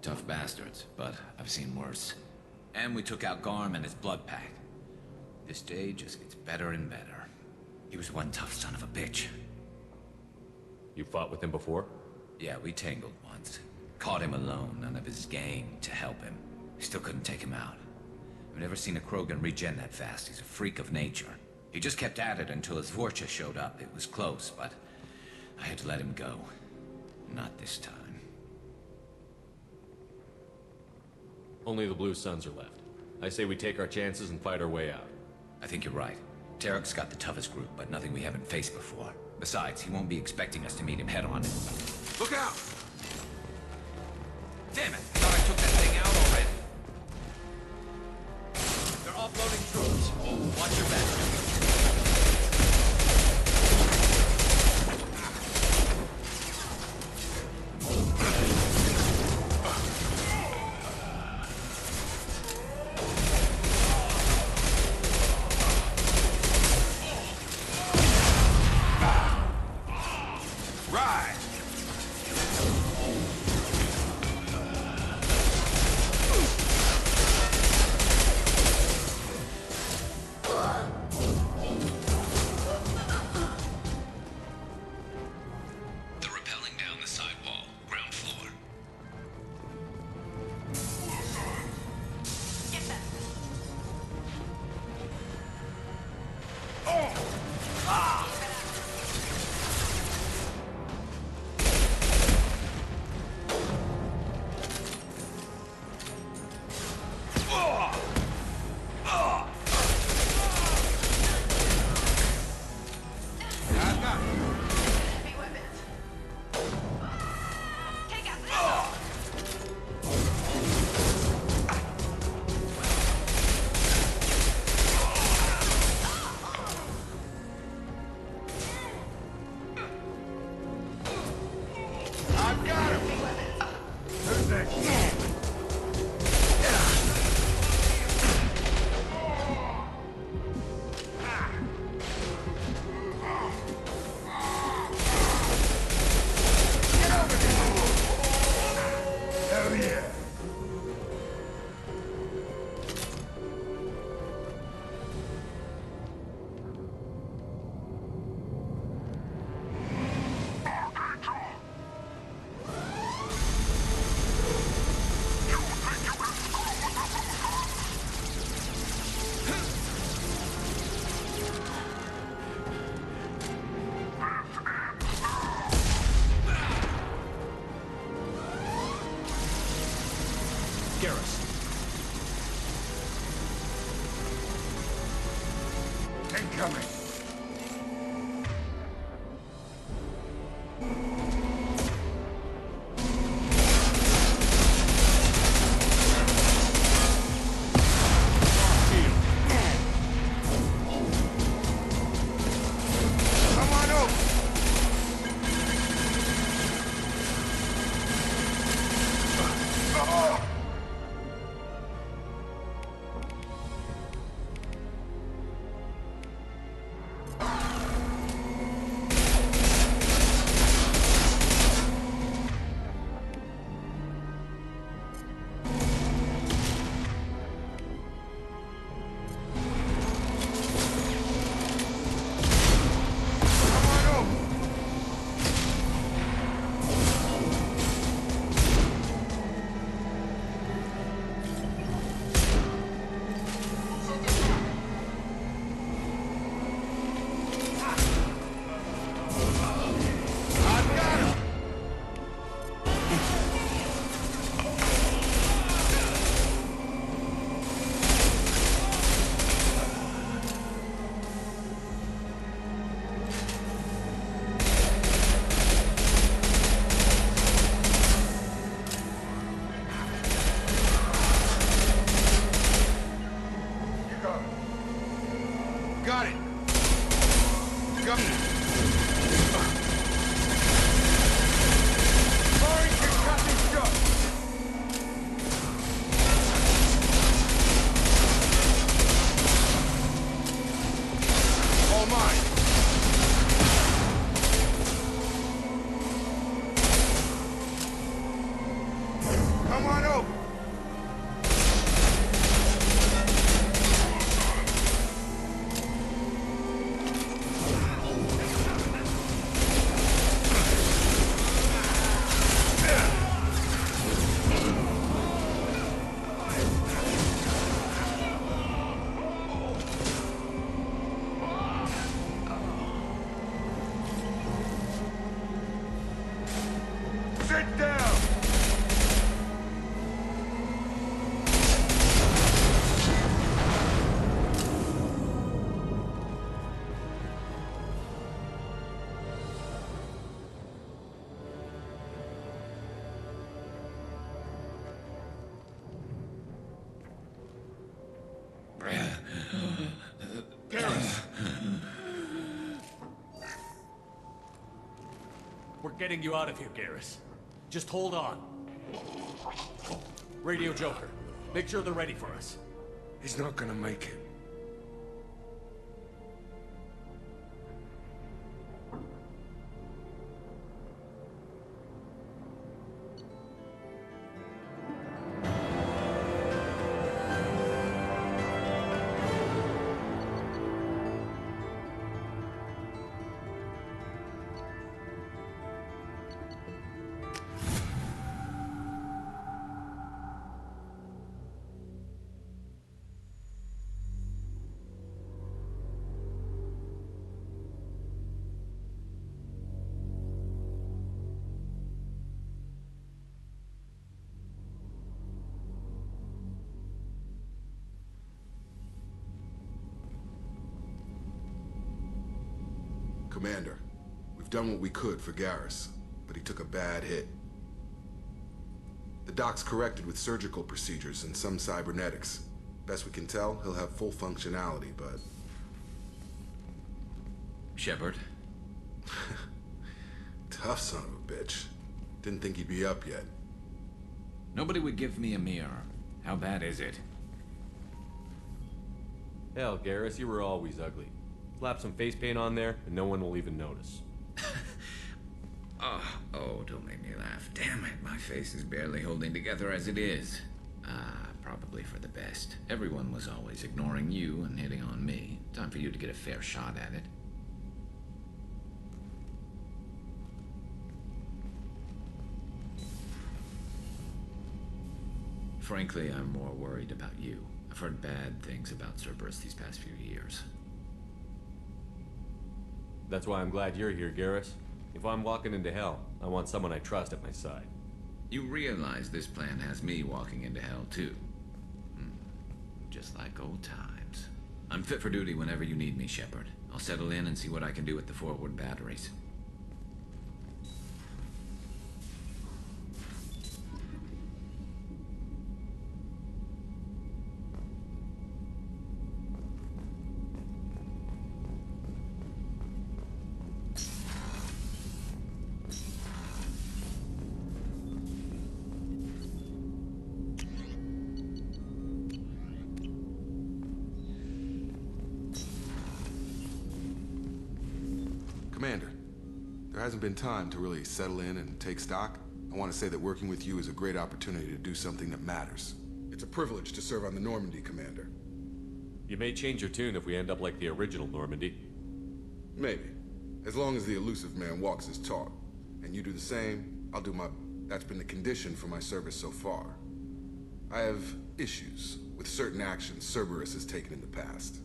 Speaker 5: Tough bastards, but I've seen worse. And we took out Garm and his blood pack. This day just gets better and better. He was one tough son of a bitch.
Speaker 10: You fought with him before?
Speaker 5: Yeah, we tangled once. Caught him alone, none of his gang to help him. Still couldn't take him out. I've never seen a Krogan regen that fast. He's a freak of nature. He just kept at it until his Vorcha showed up. It was close, but I had to let him go. Not this time.
Speaker 10: Only the Blue Suns are left. I say we take our chances and fight our way out.
Speaker 5: I think you're right. Tarek's got the toughest group, but nothing we haven't faced before. Besides, he won't be expecting us to meet him head-on.
Speaker 10: Look out!
Speaker 5: Damn it! Thought I took that thing out already. They're offloading troops. Watch your back.
Speaker 21: Incoming! Sit down!
Speaker 10: getting you out of here, Garrus. Just hold on. Radio Joker, make sure they're ready for us.
Speaker 21: He's not gonna make it.
Speaker 11: Commander, we've done what we could for Garrus, but he took a bad hit. The doc's corrected with surgical procedures and some cybernetics. Best we can tell, he'll have full functionality, but...
Speaker 5: Shepard?
Speaker 11: Tough son of a bitch. Didn't think he'd be up yet.
Speaker 5: Nobody would give me a mirror. How bad is it?
Speaker 10: Hell, Garrus, you were always ugly. Slap some face paint on there, and no one will even notice.
Speaker 5: Oh, don't make me laugh. Damn it, my face is barely holding together as it is. Probably for the best. Everyone was always ignoring you and hitting on me. Time for you to get a fair shot at it. Frankly, I'm more worried about you. I've heard bad things about Cerberus these past few years.
Speaker 10: That's why I'm glad you're here, Garrus. If I'm walking into hell, I want someone I trust at my side.
Speaker 5: You realize this plan has me walking into hell, too. Just like old times. I'm fit for duty whenever you need me, Shepard. I'll settle in and see what I can do with the forward batteries.
Speaker 11: Commander, there hasn't been time to really settle in and take stock. I want to say that working with you is a great opportunity to do something that matters. It's a privilege to serve on the Normandy, Commander.
Speaker 10: You may change your tune if we end up like the original Normandy.
Speaker 11: Maybe. As long as the elusive man walks his talk. And you do the same, I'll do my... That's been the condition for my service so far. I have issues with certain actions Cerberus has taken in the past.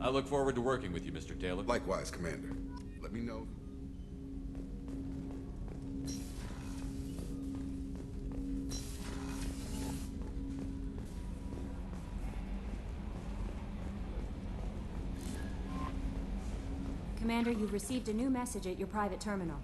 Speaker 10: I look forward to working with you, Mr. Taylor.
Speaker 11: Likewise, Commander. Let me know.
Speaker 13: Commander, you've received a new message at your private terminal.